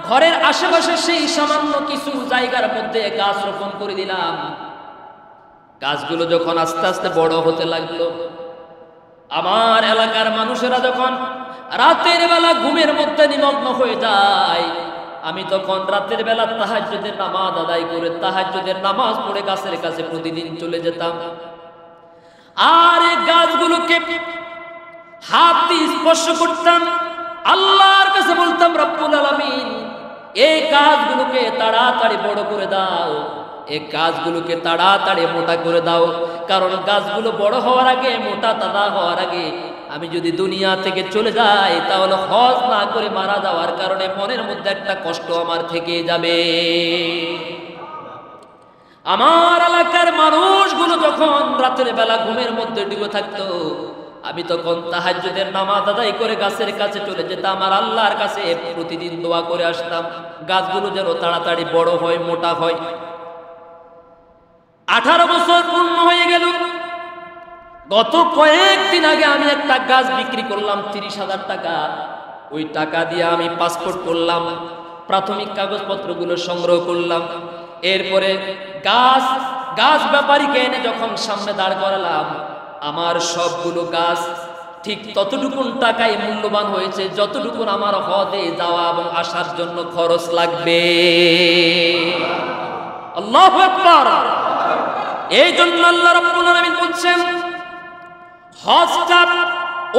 [SPEAKER 1] ঘরের আশেপাশে সেই সামান্য কিছু জায়গার মধ্যে গাছ রোপণ করে দিলাম। গাছগুলো যখন আস্তে আস্তে বড় হতে লাগলো, আমার এলাকার মানুষেরা যখন রাতের বেলা ঘুমের মধ্যে নিমগ্ন হয়ে যায়, আমি তখন রাতের বেলা তাহাজ্জুদের নামাজ আদায় করে তাহাজ্জুদের নামাজ পড়ে গাছের কাছে প্রতিদিন চলে যেতাম। আর এই গাছগুলোকে হাত দিয়ে স্পর্শ করতাম, আল্লাহর কাছে বলতাম, রব্বুল আলামিন এই গাছগুলোকে তাড়াতাড়ি বড় করে দাও, এই গাছগুলোকে তাড়াতাড়ি মোটা করে দাও, কারণ গাছগুলো বড় হওয়ার আগে, মোটা তাজা হওয়ার আগে আমি যদি দুনিয়া থেকে চলে যাই তাহলে হজ না করে মারা যাওয়ার কারণে মনের মধ্যে একটা কষ্ট আমার থেকে যাবে। আমার এলাকার মানুষগুলো যখন রাতের বেলা ঘুমের মধ্যে ডুবে থাকতো, আমি তখন তাহাজ্জুদের নামাজ আদায় করে গাছের কাছে চলে যেতাম আর আল্লাহর কাছে প্রতিদিন দোয়া করে আসতাম গাছগুলো যেন তাড়াতাড়ি বড় হয়, মোটা হয়। 18 বছর পূর্ণ হয়ে গেল। গত কয়েকদিন আগে আমি একটা গাছ বিক্রি করলাম 30,000 টাকা। ওই টাকা দিয়ে আমি পাসপোর্ট করলাম, প্রাথমিক কাগজপত্রগুলো সংগ্রহ করলাম। এরপরে গাছ ব্যাপারীকে এনে যখন সামনে দাঁড় করালাম, আমার সবগুলো গাছ ঠিক ততটুকুন টাকায় মূল্যবান হয়েছে যতটুকুন আমার হজে যাওয়া এবং আসার জন্য খরচ লাগবে। আল্লাহু আকবার। এই জন্য আল্লাহ রাব্বুল আলামিন বলছেন, হজটা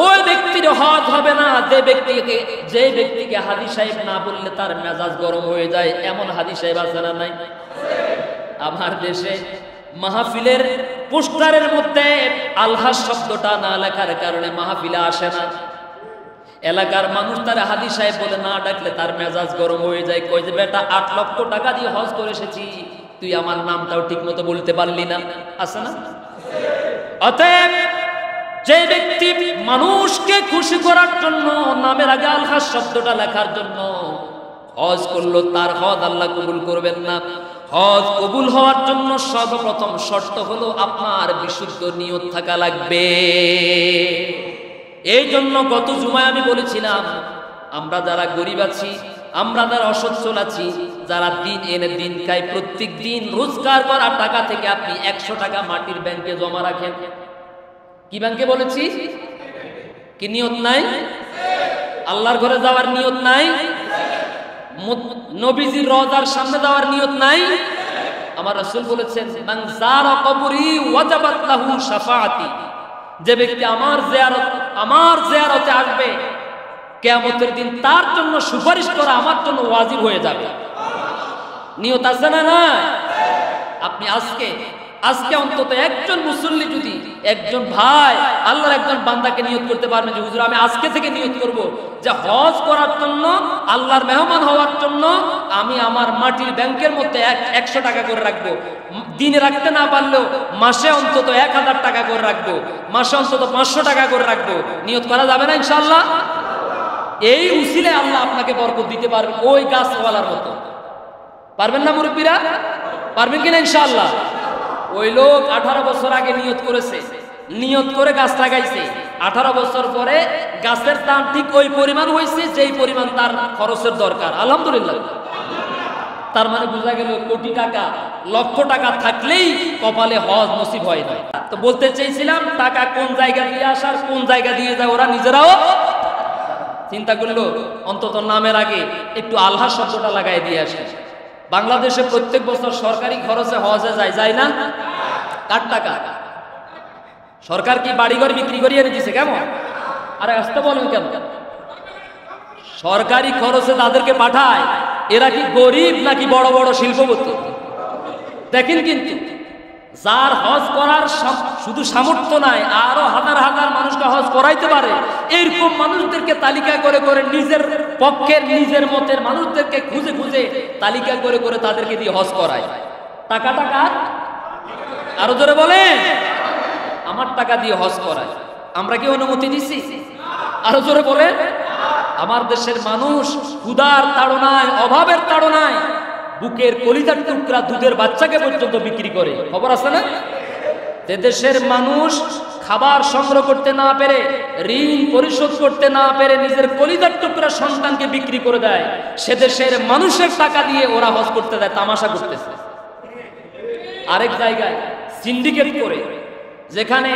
[SPEAKER 1] ওই ব্যক্তির হজ হবে না যে ব্যক্তিকে হাজী সাহেব না বললে তার মেজাজ গরম হয়ে যায়। এমন হাজী সাহেব আছে না নাই? আমার দেশে মাহফিলের পোস্টারের মধ্যে আলহাজ শব্দটা না লেখার কারণে মাহফিলে আসে না। এলাকার মানুষ তার হাজী সাহেব বলে না ডাকলে তার মেজাজ গরম হয়ে যায়। কই যে বেটা 8 লক্ষ টাকা দিয়ে হজ করে এসেছি, তুই আমার নামটাও ঠিক মতো বলতে পারলি না, আছে না? অতএব যে ব্যক্তি মানুষকে খুশি করার জন্য নামের আগে আলহাজ শব্দটা লেখার জন্য হজ করলো, তার হজ আল্লাহ কবুল করবেন না। হজ কবুল হওয়ার জন্য সর্বপ্রথম শর্ত হলো আপনার বিশুদ্ধ নিয়ত থাকা লাগবে। এই জন্য গত জুমায় আমি বলেছিলাম, আমরা যারা গরিব আছি, আমরা যারা অসচ্ছল আছি, যারা দিন এনে দিন খাই, প্রত্যেক দিন রোজগার করা টাকা থেকে আপনি 100 টাকা মাটির ব্যাংকে জমা রাখেন। কি ব্যাংকে বলেছি? কি নিয়ত নাই? আল্লাহর ঘরে যাওয়ার নিয়ত নাই? নবীজির রওজার সামনে যাওয়ার নিয়ত নাই? আমার রাসূল বলেছেন, মান যারা কবরি ওয়াজাবাত লাহু শাফাআতি, যে ব্যক্তি আমার জিয়ারতে আসবে কিয়ামতের দিন তার জন্য সুপারিশ করা আমার জন্য ওয়াজিব হয়ে যাবে। নিয়ত আছে না? না। আপনি আজকে আজকে অন্তত একজন মুসল্লি যদি একজন ভাই আল্লাহর একজন বান্দাকে নিয়ত করতে পারবে যে হুজুর আমি আজকে থেকে নিয়ত করব যে হজ করার জন্য আল্লাহর মেহমান হওয়ার জন্য আমি আমার মাটির ব্যাংকের মধ্যে 100 টাকা করে রাখবো, দিনে রাখতে না পারলেও মাসে অন্তত 1000 টাকা করে রাখবো, মাসে অন্তত 500 টাকা করে রাখবো, নিয়ত করা যাবে না ইনশাআল্লাহ? এই উসিলে আল্লাহ আপনাকে বরকত দিতে পারবেন ওই গাছওয়ালার মতো। পারবেন না মুরব্বীরা? পারবেন কিনা ইনশাআল্লাহ? ওই লোক 18 বছর আগে নিয়ত করেছে, নিয়ত করে গাছ লাগাইছে, 18 বছর পরে গাছের দাম ঠিক ওই পরিমাণ হয়েছে যেই পরিমাণ তার খরচের দরকার। আলহামদুলিল্লাহ। তার মানে বোঝা গেল কোটি টাকা লক্ষ টাকা থাকলেই কপালে হজ নসিব হয় না। তো বলতে চাইছিলাম টাকা কোন জায়গা দিয়ে আসার কোন জায়গা দিয়ে যায় ওরা নিজেরাও চিন্তা করলো অন্তত নামের আগে একটু আল্লাহ শব্দটা লাগাই দিয়ে আসে। বাংলাদেশে প্রত্যেক বছর সরকারি খরচে হজে যায় না? কার টাকা? সরকার কি বাড়িঘর বিক্রি করিয়ে এনে দিছে? কেমন আরে আসতে বলেন কেন? সরকারি খরচে তাদেরকে পাঠায়, এরা কি গরিব নাকি বড় বড় শিল্পপতি? দেখেন কিন্তু যার হজ করার শুধু সামর্থ্য নাই, আরো হাজার হাজার মানুষকে হজ করাইতে পারে, এরকম মানুষদেরকে তালিকা করে করে নিজের পক্ষের নিজের মতের মানুষদেরকে খুঁজে খুঁজে তালিকা করে করে তাদেরকে দিয়ে হজ করায়। টাকা টাকা আরো জোরে বলেন, আমার টাকা দিয়ে হজ করায়। আমরা কি অনুমতি দিছি? আরো জোরে বলেন। আমার দেশের মানুষ ক্ষুধার তাড়নায় অভাবের তাড়নায় বুকের কলিজার টুকরা দুধের বাচ্চাকে পর্যন্ত বিক্রি করে, খবর আছে না? যে দেশের মানুষ খাবার সংগ্রহ করতে না পেরে, ঋণ পরিশোধ করতে না পেরে নিজের কলিজার টুকরা সন্তানকে বিক্রি করে দেয়, সে দেশের মানুষের টাকা দিয়ে ওরা হজ করতে দেয়, তামাশা করতেছে। আরেক জায়গায় সিন্ডিকেট করে যেখানে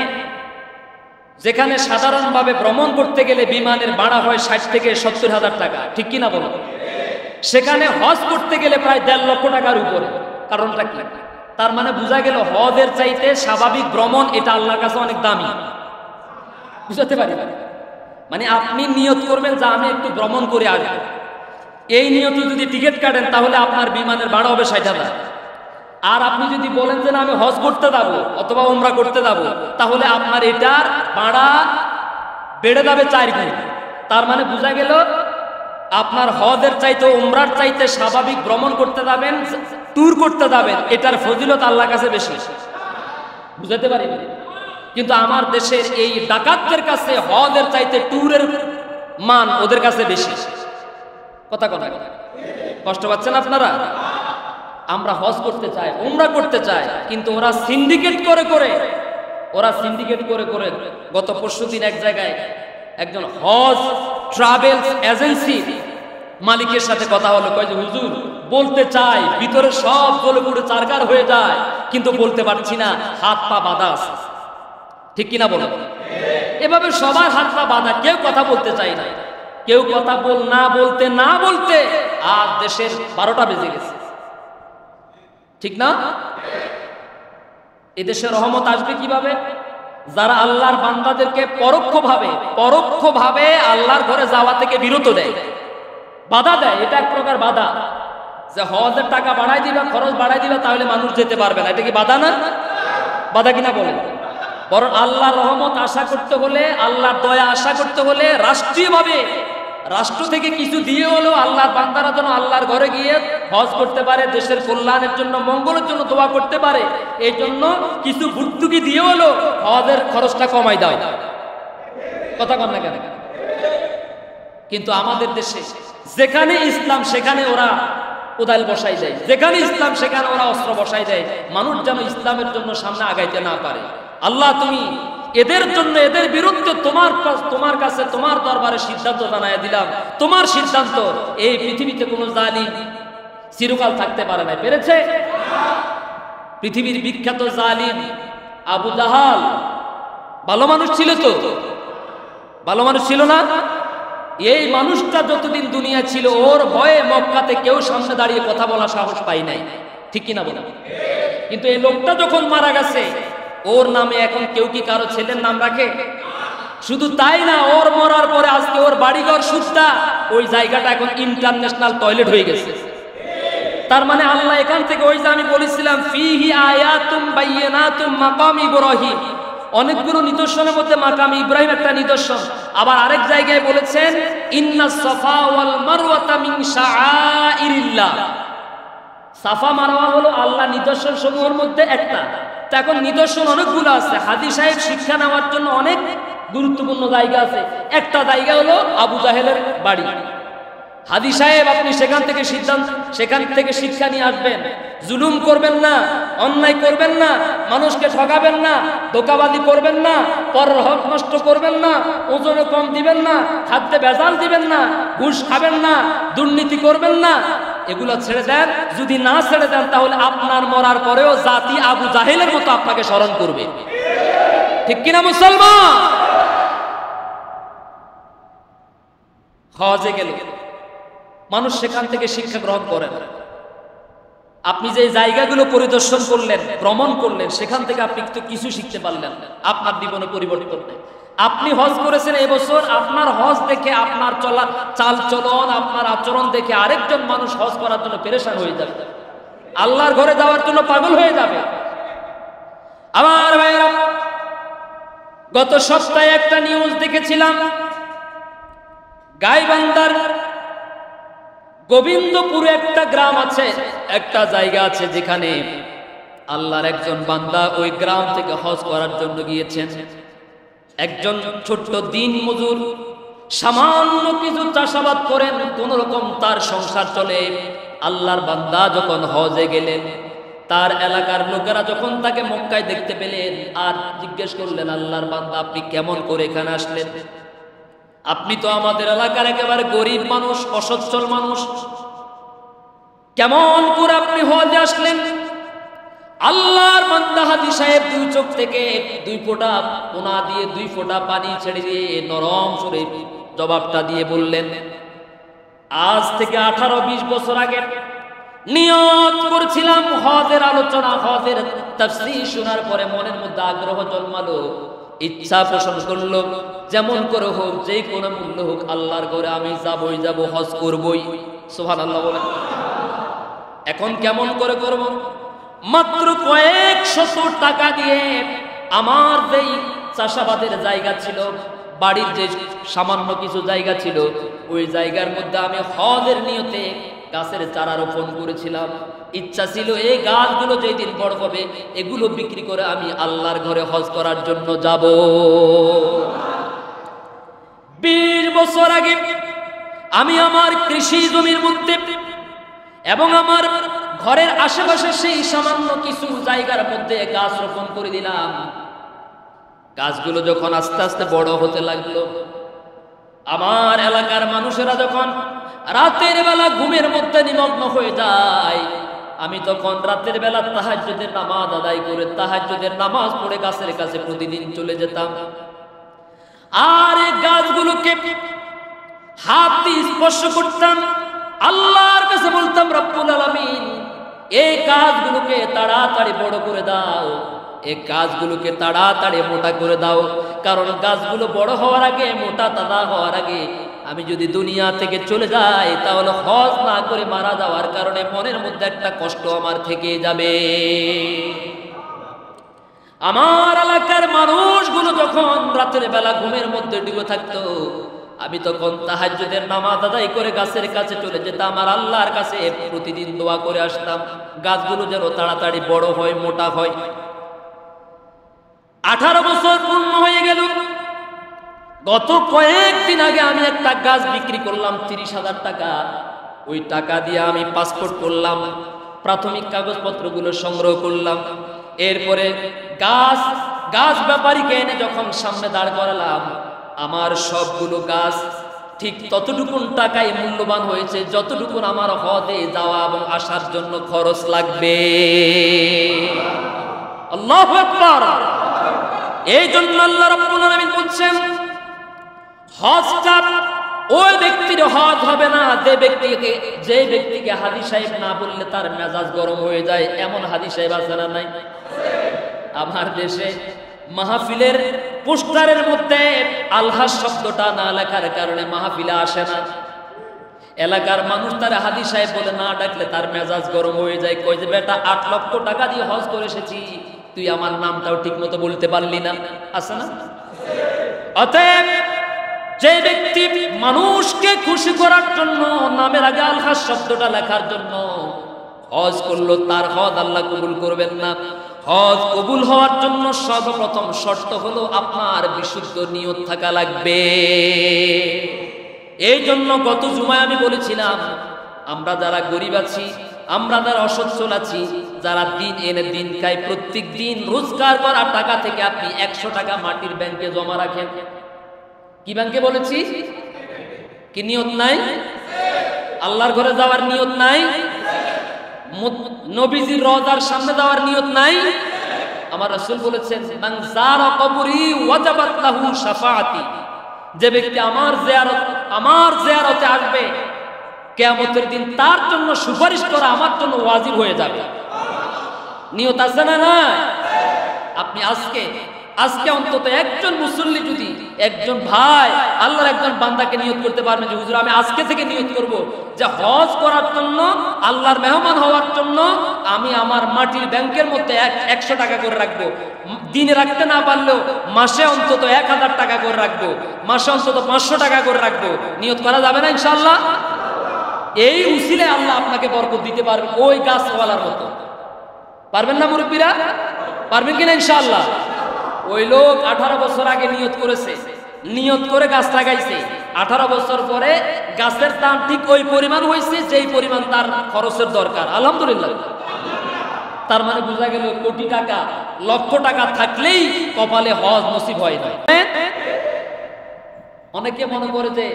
[SPEAKER 1] যেখানে সাধারণভাবে ভ্রমণ করতে গেলে বিমানের ভাড়া হয় 60 থেকে 70 হাজার টাকা, ঠিক কিনা বলো? সেখানে হজ করতে গেলে প্রায় 1.5 লক্ষ টাকার উপরে। কারণটা কি? তার মানে বোঝা গেল হজের চাইতে স্বাভাবিক ভ্রমণ এটা আল্লাহর কাছে অনেক দামি। বুঝতে পারি? মানে আপনি নিয়ত করবেন যে আমি একটু ভ্রমণ করে আসবো, এই নিয়তে যদি টিকিট কাটেন তাহলে আপনার বিমানের ভাড়া হবে 60,000। আর আপনি যদি বলেন যে না আমি হজ করতে যাবো অথবা উমরা করতে যাবো, তাহলে আপনার এটার ভাড়া বেড়ে যাবে 4 গুণ। তার মানে বোঝা গেল আপনার হজের চাইতে উমরার চাইতে স্বাভাবিক ভ্রমণ করতে যাবেন, ট্যুর করতে যাবেন, এটার ফজিলত আল্লাহর কাছে বেশি। বুঝাতে পারি? কিন্তু আমার দেশের এই ডাকাতদের কাছে হজের চাইতে ট্যুরের মান ওদের কাছে বেশি। কথা কথা কষ্ট পাচ্ছেন আপনারা? আমরা হজ করতে চাই, উমরা করতে চাই, কিন্তু ওরা সিন্ডিকেট করে করে গত পরশুদিন এক জায়গায় একজন হজ ট্রাভেলস এজেন্সি মালিকের সাথে কথা হলো। কয় যে হুজুর বলতে চাই, ভিতরে সব জ্বলে পুড়ে চারকার হয়ে যায়, কিন্তু বলতে পারছি না, হাত পা বাঁধা আছে। ঠিক কিনা বলো? এভাবে সবার হাত পা বাঁধা, কেউ কথা বলতে চাই না। কেউ কথা না বলতে আর দেশের 12টা বেজে গেছে। ঠিক না? এদেশে রহমত আসবে কিভাবে? যারা আল্লাহর বান্দাদেরকে পরোক্ষভাবে আল্লাহর ঘরে যাওয়া থেকে বিরত দেয়, বাধা দেয়। এটা এক প্রকার বাধা, যে হজের টাকা বাড়াই দিবা, খরচ বাড়াই দিবা, তাহলে মানুষ যেতে পারবে না। এটা কি বাধা না? বাধা কিনা বলেন? বরং আল্লাহর রহমত আশা করতে হলে, আল্লাহর দয়া আশা করতে হলে রাষ্ট্রীয়ভাবে রাষ্ট্র থেকে কিছু দিয়ে হলেও আল্লাহর বান্দারা যেন আল্লাহর ঘরে গিয়ে হজ করতে পারে, দেশের কল্যাণের জন্য, মঙ্গলের জন্য দোয়া করতে পারে, এই জন্য কিছু ভর্তুকি দিয়ে হলেও হজের খরচটা কমাই দাও। কথা কন না কেন? কিন্তু আমাদের দেশে যেখানে ইসলাম সেখানে ওরা কোদাল বসাই দেয়, যেখানে ইসলাম সেখানে ওরা অস্ত্র বসাই দেয়, মানুষ যেন ইসলামের জন্য সামনে আগাইতে না পারে। আল্লাহ তুমি এদের জন্য, এদের বিরুদ্ধে তোমার কাছে, তোমার দরবারে সিদ্ধান্ত জানাই দিলাম। তোমার সিদ্ধান্ত, এই পৃথিবীতে কোনো জালিম চিরকাল থাকতে পারে না। পেরেছে? পৃথিবীর বিখ্যাত জালিম আবু জাহাল ভালো মানুষ ছিল তো? ভালো মানুষ ছিল না? এই মানুষটা যতদিন দুনিয়া ছিল, ওর ভয়ে মক্কাতে কেউ সামনে দাঁড়িয়ে কথা বলা সাহস পাই নাই। ঠিক কিনা বলো? কিন্তু এই লোকটা যখন মারা গেছে, ওর নামে এখন কেউ কি কারো ছেলের নাম রাখে? শুধু তাই না, ওর মরার পরে আজকে ওর বাড়িঘর সুদ্ধা ওই জায়গাটা এখন ইন্টারন্যাশনাল টয়লেট হয়ে গেছে। তার মানে আল্লাহ এখান থেকে ওই যে আমি বলেছিলাম ফিহি আয়াতুম বাইয়িনাতুম মাকাম ইব্রাহিম, অনেকগুলো নিদর্শনের মধ্যে মাকাম ইব্রাহিম একটা নিদর্শন। আবার আরেক জায়গায় বলেছেন ইন্নাস সাফা ওয়াল মারওয়াতা মিন শাআইরিল্লাহ, সাফা মারওয়া হলো আল্লাহ নিদর্শন সমূহের মধ্যে একটা। তো এখন নিদর্শন অনেকগুলো আছে, হাদী সাহেব শিক্ষা নেওয়ার জন্য অনেক গুরুত্বপূর্ণ জায়গা আছে। একটা জায়গা হলো আবু জাহেলের বাড়ি। হাদী সাহেব আপনি সেখান থেকে শিক্ষা নিয়ে আসবেন। জুলুম করবেন না, অন্যায় করবেন না, মানুষকে ঠকাবেন না, ধোঁকাবাজি করবেন না, পরের হক নষ্ট করবেন না, ওজনে কম দিবেন না, খাদ্যে ভেজাল দিবেন না, ঘুষ খাবেন না, দুর্নীতি করবেন না, এগুলো ছেড়ে দেন। যদি না ছেড়ে দেন তাহলে আপনার মরার পরেও জাতি আবু জাহেলের মতো আপনাকে স্মরণ করবে। ঠিক কিনা মুসলমান? হজে গেল মানুষ, সেখান থেকে শিক্ষা গ্রহণ করেন। আপনি যে জায়গাগুলো পরিদর্শন করলেন, ভ্রমণ করলেন, সেখান থেকে আপনি কিছু শিখতে পারলেন, আপনার জীবনে পরিবর্তন নেই। আপনি হজ করেছেন এবছর, আপনার হজ দেখে, আপনার চাল চলন, আপনার আচরণ দেখে আরেকজন মানুষ হজ করার জন্য পেরেশান হয়ে যাবে, আল্লাহর ঘরে যাওয়ার জন্য পাগল হয়ে যাবে। আমার ভাইরা, গত সপ্তাহে একটা নিউজ দেখেছিলাম, গাইবান্ধার গোবিন্দপুরে একটা গ্রাম আছে, একটা জায়গা আছে যেখানে আল্লাহর একজন বান্দা ওই গ্রাম থেকে হজ করার জন্য গিয়েছেন। একজন ছোট্ট দিন মজুর, সামান্য কিছু চাষাবাদ করেন, কোন রকম তার সংসার চলে। আল্লাহর বান্দা যখন হজে গেলেন, তার এলাকার লোকেরা যখন তাকে মক্কায় দেখতে পেলেন আর জিজ্ঞেস করলেন, আল্লাহর বান্দা আপনি কেমন করে এখানে আসলেন? আপনি তো আমাদের এলাকার একেবারে গরিব মানুষ, অসচ্ছল মানুষ, কেমন করে আপনি হজে আসলেন? আল্লাহর বান্দা হাজী সাহেব দুই চোখ থেকে দুই ফোঁটা পোনা দিয়ে 2 ফোঁটা পানি ছেড়ে দিয়ে নরম সুরে জবাবটা দিয়ে বললেন, আজ থেকে 18-20 বছর আগে নিয়ত করেছিলাম হজের আলোচনা, হজের তাফসীর শোনার পরে মনের মধ্যে আগ্রহ জন্মালো, ইচ্ছা পোষণ করলো, যেমন করে হোক, যে কোনো মূল্য হোক, আল্লাহর ঘরে আমি যাব, হজ করবই। সুবহানাল্লাহ বলেন। এখন কেমন করে করব? মাত্র কয়েক শত টাকা দিয়ে আমার যেই চাষাবাদের জায়গা ছিল, বাড়ির যে সামান্য কিছু জায়গা ছিল, ওই জায়গার মধ্যে আমি হজের নিয়তে গাছের চারা রোপণ করেছিলাম। ইচ্ছা ছিল এই গাছগুলো যেই দিন বড় হবে, এগুলো বিক্রি করে আমি আল্লাহর ঘরে হজ করার জন্য যাব। 20 বছর আগে আমি আমার কৃষি জমির মধ্যে এবং আমার ঘরের আশেপাশে সেই সামান্য কিছু জায়গার মধ্যে গাছ রোপণ করে দিলাম। গাছগুলো যখন আস্তে আস্তে বড় হতে লাগলো, আমার এলাকার মানুষেরা যখন রাতের বেলা ঘুমের মধ্যে নিমগ্ন হয়ে যায়, আমি তখন রাতের বেলা তাহাজ্জুদের নামাজ আদায় করে তাহাজ্জুদের নামাজ পড়ে গাছের কাছে প্রতিদিন চলে যেতাম। আর এই গাছগুলোকে হাত দিয়ে স্পর্শ করতাম, আল্লাহর কাছে বলতাম, রব্বুল আলামিন এই গাছগুলোকে তাড়াতাড়ি বড় করে দাও, এই গাছগুলোকে তাড়াতাড়ি মোটা করে দাও, কারণ গাছগুলো বড় হওয়ার আগে, মোটা তাজা হওয়ার আগে আমি যদি দুনিয়া থেকে চলে যাই, তাহলে হজ না করে মারা যাওয়ার কারণে মনের মধ্যে একটা কষ্ট আমার থেকে যাবে। আমার এলাকার মানুষগুলো যখন রাতের বেলা ঘুমের মধ্যে ডুবে থাকতো, আমি তখন তাহাজ্জুদের নামাজ আদায় করে গাছের কাছে চলে যেতাম, আর আল্লাহর কাছে প্রতিদিন দোয়া করে আসতাম গাছগুলো যেন তাড়াতাড়ি বড় হয়, মোটা হয়। 18 বছর পূর্ণ হয়ে গেল। গত কয়েকদিন আগে আমি একটা গাছ বিক্রি করলাম 30,000 টাকা। ওই টাকা দিয়ে আমি পাসপোর্ট করলাম, প্রাথমিক কাগজপত্রগুলো সংগ্রহ করলাম। এরপরে গাছ ব্যাপারীকে এনে যখন সামনে দাঁড় করালাম, আমার সবগুলো গাছ ঠিক ততটুকুন টাকায় মূল্যবান হয়েছে যতটুকুন আমার হজে যাওয়া এবং আসার জন্য খরচ লাগবে। আল্লাহু আকবার। এই জন্য আল্লাহ রাব্বুল আলামিন বলছেন, হজটা ওই ব্যক্তির হজ হবে না যে ব্যক্তিকে হাজী সাহেব না বললে তার মেজাজ গরম হয়ে যায়। এমন হাজী সাহেব আছে না নাই? আমার দেশে মাহফিলের পোস্টারের মধ্যে আলহাজ শব্দটা না লেখার কারণে মাহফিলে আসে না। এলাকার মানুষ তার হাদি সাহেব বলে না ডাকলে তার মেজাজ গরম হয়ে যায়, কই যে বেটা 8 লক্ষ টাকা দিয়ে হজ করে এসেছি, তুই আমার নামটাও ঠিক মতো বলতে পারলি না, আছে না? অতএব যে ব্যক্তি মানুষকে খুশি করার জন্য নামের আগে আল খাস শব্দটা লেখার জন্য হজ করলো, তার হজ আল্লাহ কবুল করবেন না। হজ কবুল হওয়ার জন্য সর্বপ্রথম শর্ত হলো আপনার বিশুদ্ধ নিয়ত থাকা লাগবে। এই জন্য গত জুমায় আমি বলেছিলাম, আমরা যারা গরিব আছি, আমরা যারা অসচ্ছল আছি, যারা দিন এনে দিন খাই, প্রত্যেক দিন রোজগার করা টাকা থেকে আপনি 100 টাকা মাটির ব্যাংকে জমা রাখেন। কি ব্যাংকে বলেছি? কি নিয়ত নাই? আল্লাহর ঘরে যাওয়ার নিয়ত নাই? নবীজির রওজার সামনে যাওয়ার নিয়ত নাই? আমার রাসূল বলেছেন, মান যারা কবরি ওয়াজাবাত লাহু শাফাআতি, যে ব্যক্তি আমার জিয়ারতে আসবে, কিয়ামতের দিন তার জন্য সুপারিশ করা আমার জন্য ওয়াজিব হয়ে যাবে। নিয়ত আছে না? না। আপনি আজকে অন্তত একজন মুসল্লি, যদি একজন ভাই আল্লাহর একজন বান্দাকে নিয়ত করতে পারবেন যে হুজুর আমি আজকে থেকে নিয়ত করব যে হজ করার জন্য, আল্লাহর মেহমান হওয়ার জন্য আমি আমার মাটির ব্যাংকের মধ্যে 100 টাকা করে রাখবো, দিনে রাখতে না পারলেও মাসে অন্তত 1000 টাকা করে রাখবো, মাসে অন্তত 500 টাকা করে রাখবো, নিয়ত করা যাবে না ইনশাআল্লাহ? এই উসিলে আল্লাহ আপনাকে বরকত দিতে পারবেন, ওই গাছওয়ালার মতো। পারবেন না মুরব্বীরা? পারবেন কিনা ইনশাআল্লাহ? ওই লোক 18 বছর আগে নিয়ত করেছে, নিয়ত করে গাছ লাগাইছে, 18 বছর পরে গাছের দাম ঠিক ওই পরিমাণ হয়েছে যেই পরিমাণ তার খরচের দরকার। আলহামদুলিল্লাহ। তার মানে বোঝা গেল কোটি টাকা, লক্ষ টাকা থাকলেই কপালে হজ নসিব হয় না। অনেকে মনে করে যে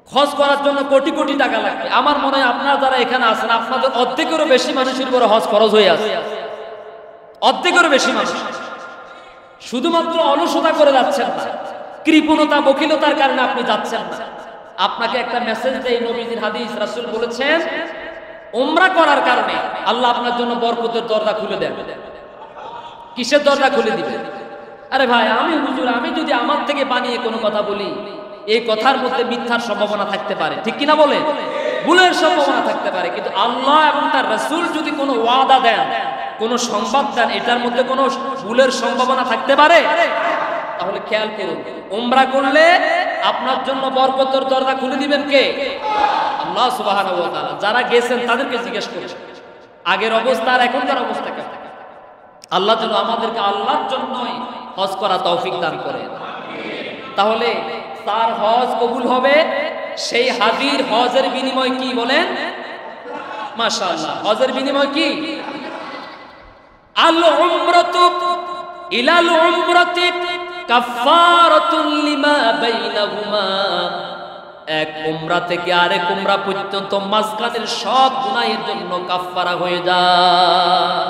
[SPEAKER 1] হজ করার জন্য কোটি কোটি টাকা লাগবে। আমার মনে হয় আপনারা যারা এখানে আছেন, আপনাদের অর্ধেকেরও বেশি মানুষের উপরে হজ খরচ হয়ে আছে, অর্ধেকেরও বেশি মানুষ শুধুমাত্র অলসতা করে যাচ্ছেন না, কৃপণতা বকিলতার কারণে আপনি যাচ্ছেন না। আপনাকে একটা মেসেজ দেই, নবীজির হাদিস, রাসূল বলেছেন উমরা করার কারণে আল্লাহ আপনার জন্য বরকতের দরজা খুলে দেন। কিসের দরজা খুলে দিবেন? আরে ভাই, হুজুর আমি যদি আমার থেকে বানিয়ে কোনো কথা বলি, এই কথার মধ্যে মিথ্যার সম্ভাবনা থাকতে পারে, ঠিক কিনা বলে? ভুলের সম্ভাবনা থাকতে পারে, কিন্তু আল্লাহ এবং তার রাসূল যদি কোনো ওয়াদা দেন, কোনো সংবাদ দেন, এটার মধ্যে কোনো ভুলের সম্ভাবনা থাকতে পারে? তাহলে খেয়াল করুন, উমরা করলে আপনার জন্য বরকতের দরজা খুলে দিবেন কে? আল্লাহ সুবহানাহু ওয়া তাআলা। যারা গেছেন তাদেরকে জিজ্ঞেস করুন আগের অবস্থা আর এখনকার অবস্থা কেমন। আল্লাহ যেন আমাদেরকে আল্লাহর জন্যই হজ করা তৌফিক দান করেন। তাহলে তার হজ কবুল হবে, সেই হাজির হজের বিনিময় কি বলেন? মাশাআল্লাহ। হজের বিনিময় কি? আল উমরাতু ইলাল উমরাতি কাফারাতুন লিমা বাইনাহুমা। এক উমরা থেকে আরেক উমরা পর্যন্ত মাঝখানের সব গুনাহের জন্য কাফারা হয়ে যায়।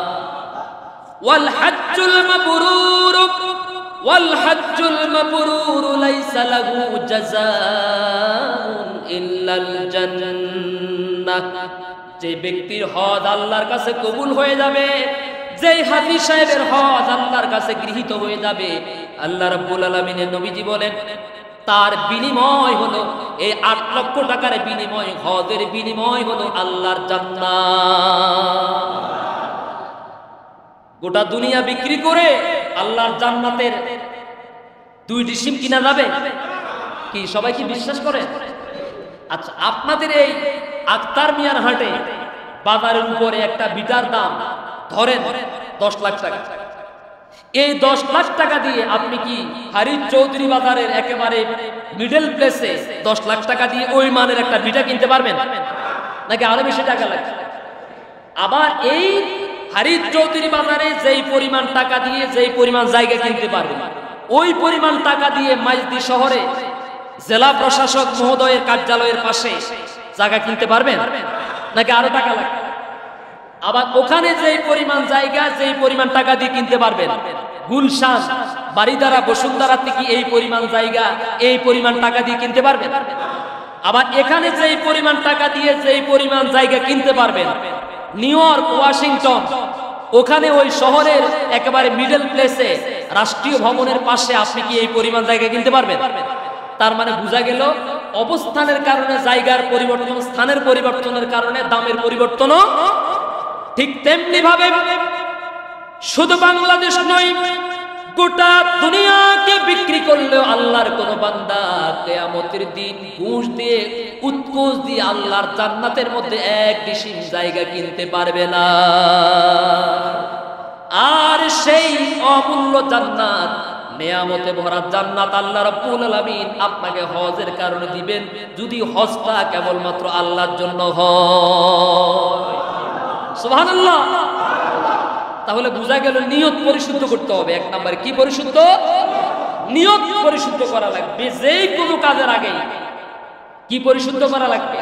[SPEAKER 1] ওয়াল হজ্জুল মাবরুর ওয়াল হজ্জুল মাবরুর লাইসা লাহু জাযাউন ইল্লাল জান্নাহ। যে ব্যক্তির হজ আল্লাহর কাছে কবুল হয়ে যাবে, যেই হাজী সাহেবের হজ আল্লাহর কাছে গৃহীত হয়ে যাবে, আল্লাহ রাব্বুল আলামিনের নবীজি বলেন তার বিনিময় হলো এই 8 লক্ষ টাকার বিনিময়, হজের বিনিময় হলো আল্লাহর জান্নাত। গোটা দুনিয়া বিক্রি করে আল্লাহর জান্নাতের 2 ডিসিম কিনা যাবে কি? সবাই কি বিশ্বাস করে? আচ্ছা, আপনাদের এই আক্তার মিয়ার হাটে বাজারের উপরে একটা বিটার দাম ধরেন 10 লাখ টাকা। এই 10 লাখ টাকা দিয়ে আপনি কি হারিজ চৌধুরী বাজারের একেবারে মিডল প্লেসে 10 লাখ টাকা দিয়ে ওই মানের একটা বিটা কিনতে পারবেন? নাকি আরো বেশি টাকা লাগবে? আবার এই হারিজ চৌধুরী বাজারে যেই পরিমাণ টাকা দিয়ে যেই পরিমাণ জায়গা কিনতে পারবেন, ওই পরিমাণ টাকা দিয়ে মাইজদি শহরে জেলা প্রশাসক মহোদয়ের কার্যালয়ের পাশে জায়গা কিনতে পারবেন? নাকি আরো টাকা লাগবে? আবার ওখানে যেই পরিমাণ জায়গা যেই পরিমাণ টাকা দিয়ে কিনতে পারবেন, গুলশান, বাড়িধারা, বসুন্ধরা থেকে এই পরিমাণ জায়গা এই পরিমাণ টাকা দিয়ে কিনতে পারবেন। আবার এখানে যেই পরিমাণ টাকা দিয়ে যেই পরিমাণ জায়গা কিনতে পারবেন, নিউ ইয়র্ক, ওয়াশিংটন, ওখানে ওই শহরের একেবারে মিডল প্লেসে রাষ্ট্রীয় ভবনের পাশে আপনি কি এই পরিমাণ জায়গা কিনতে পারবেন? তার মানে বোঝা গেল অবস্থানের কারণে জায়গার পরিবর্তন, স্থানের পরিবর্তনের কারণে দামের পরিবর্তনও ঠিক তেমনি ভাবে শুধু বাংলাদেশ নয়, গোটা দুনিয়াকে বিক্রি করলেও আল্লাহর কোন বান্দা কিয়ামতের দিন ঘুষ দিয়ে, উৎকোচ দিয়ে আল্লাহর জান্নাতের মধ্যে এক ডিসিম জায়গা কিনতে পারবে না। আর সেই অমূল্য জান্নাত, নেয়ামতে ভরা জান্নাত আল্লাহ রাব্বুল আলামিন আপনাকে হজের কারণে দিবেন, যদি হজটা কেবলমাত্র আল্লাহর জন্য হয়। সুবহানাল্লাহ। তাহলে বোঝা গেল নিয়ত পরিশুদ্ধ করতে হবে। এক নম্বরে কি পরিশুদ্ধ? নিয়ত পরিশুদ্ধ করা লাগবে। যে কোনো কাজের আগে কি পরিশুদ্ধ করা লাগবে?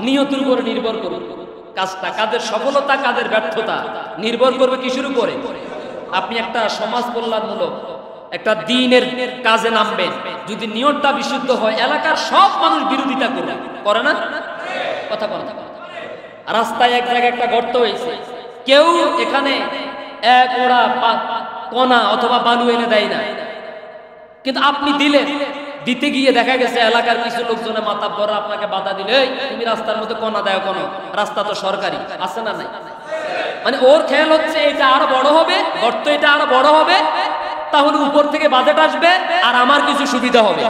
[SPEAKER 1] নিয়তের উপর নির্ভর করবে কাজটা। কাজের সফলতা, কাজের ব্যর্থতা নির্ভর করবে কিসের উপরে? আপনি একটা সমাজ কল্যাণমূলক একটা দ্বীনের কাজে নামবেন, যদি নিয়তটা বিশুদ্ধ হয়, এলাকার সব মানুষ বিরোধিতা করবে, করে না? কথা বলে। রাস্তায় এক জায়গায় একটা গর্ত হয়েছে, কেউ এখানে এক ওরা কণা অথবা বালু এনে দেয় না, কিন্তু আপনি দিলেন। দিতে গিয়ে দেখা গেছে এলাকার কিছু লোকজনের মাতাব্বররা আপনাকে বাধা দিলে, তুমি রাস্তার মধ্যে কণা দেয় কেন? রাস্তা তো সরকারি। আছে না নাই? মানে ওর খেয়াল হচ্ছে এটা আরো বড় হবে, গর্ত এটা আরো বড় হবে, তাহলে উপর থেকে বাজেট আসবে আর আমার কিছু সুবিধা হবে।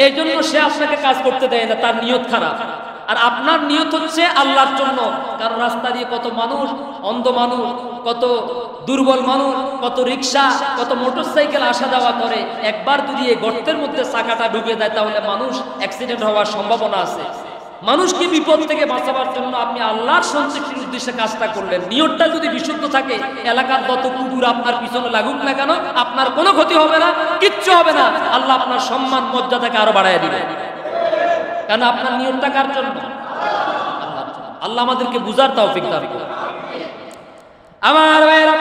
[SPEAKER 1] এই জন্য সে আপনাকে কাজ করতে দেয় না, তার নিয়ত খারাপ। আর আপনার নিয়ত হচ্ছে আল্লাহর জন্য। কারণ রাস্তা দিয়ে কত মানুষ, অন্ধ মানুষ, কত দুর্বল মানুষ, কত রিক্সা, কত মোটরসাইকেল আসা যাওয়া করে। একবার যদি এই গর্তের মধ্যে চাকাটা ঢুকে দেয়, তাহলে মানুষ অ্যাক্সিডেন্ট হওয়ার সম্ভাবনা আছে। মানুষকে বিপদ থেকে বাঁচাবার জন্য আপনি আল্লাহর সন্তুষ্টির উদ্দেশ্যে কাজটা করলেন। নিয়তটা যদি বিশুদ্ধ থাকে, এলাকার যত কুকুর আপনার পিছনে লাগুক না কেন, আপনার কোনো ক্ষতি হবে না, কিচ্ছু হবে না। আল্লাহ আপনার সম্মান মর্যাদাকে আরো বাড়ায় দিবে। কেন? আপনার নিয়তটা কার জন্য? আল্লাহ আমাদেরকে বুঝার তৌফিক দান করুন। আমার ভাইরা,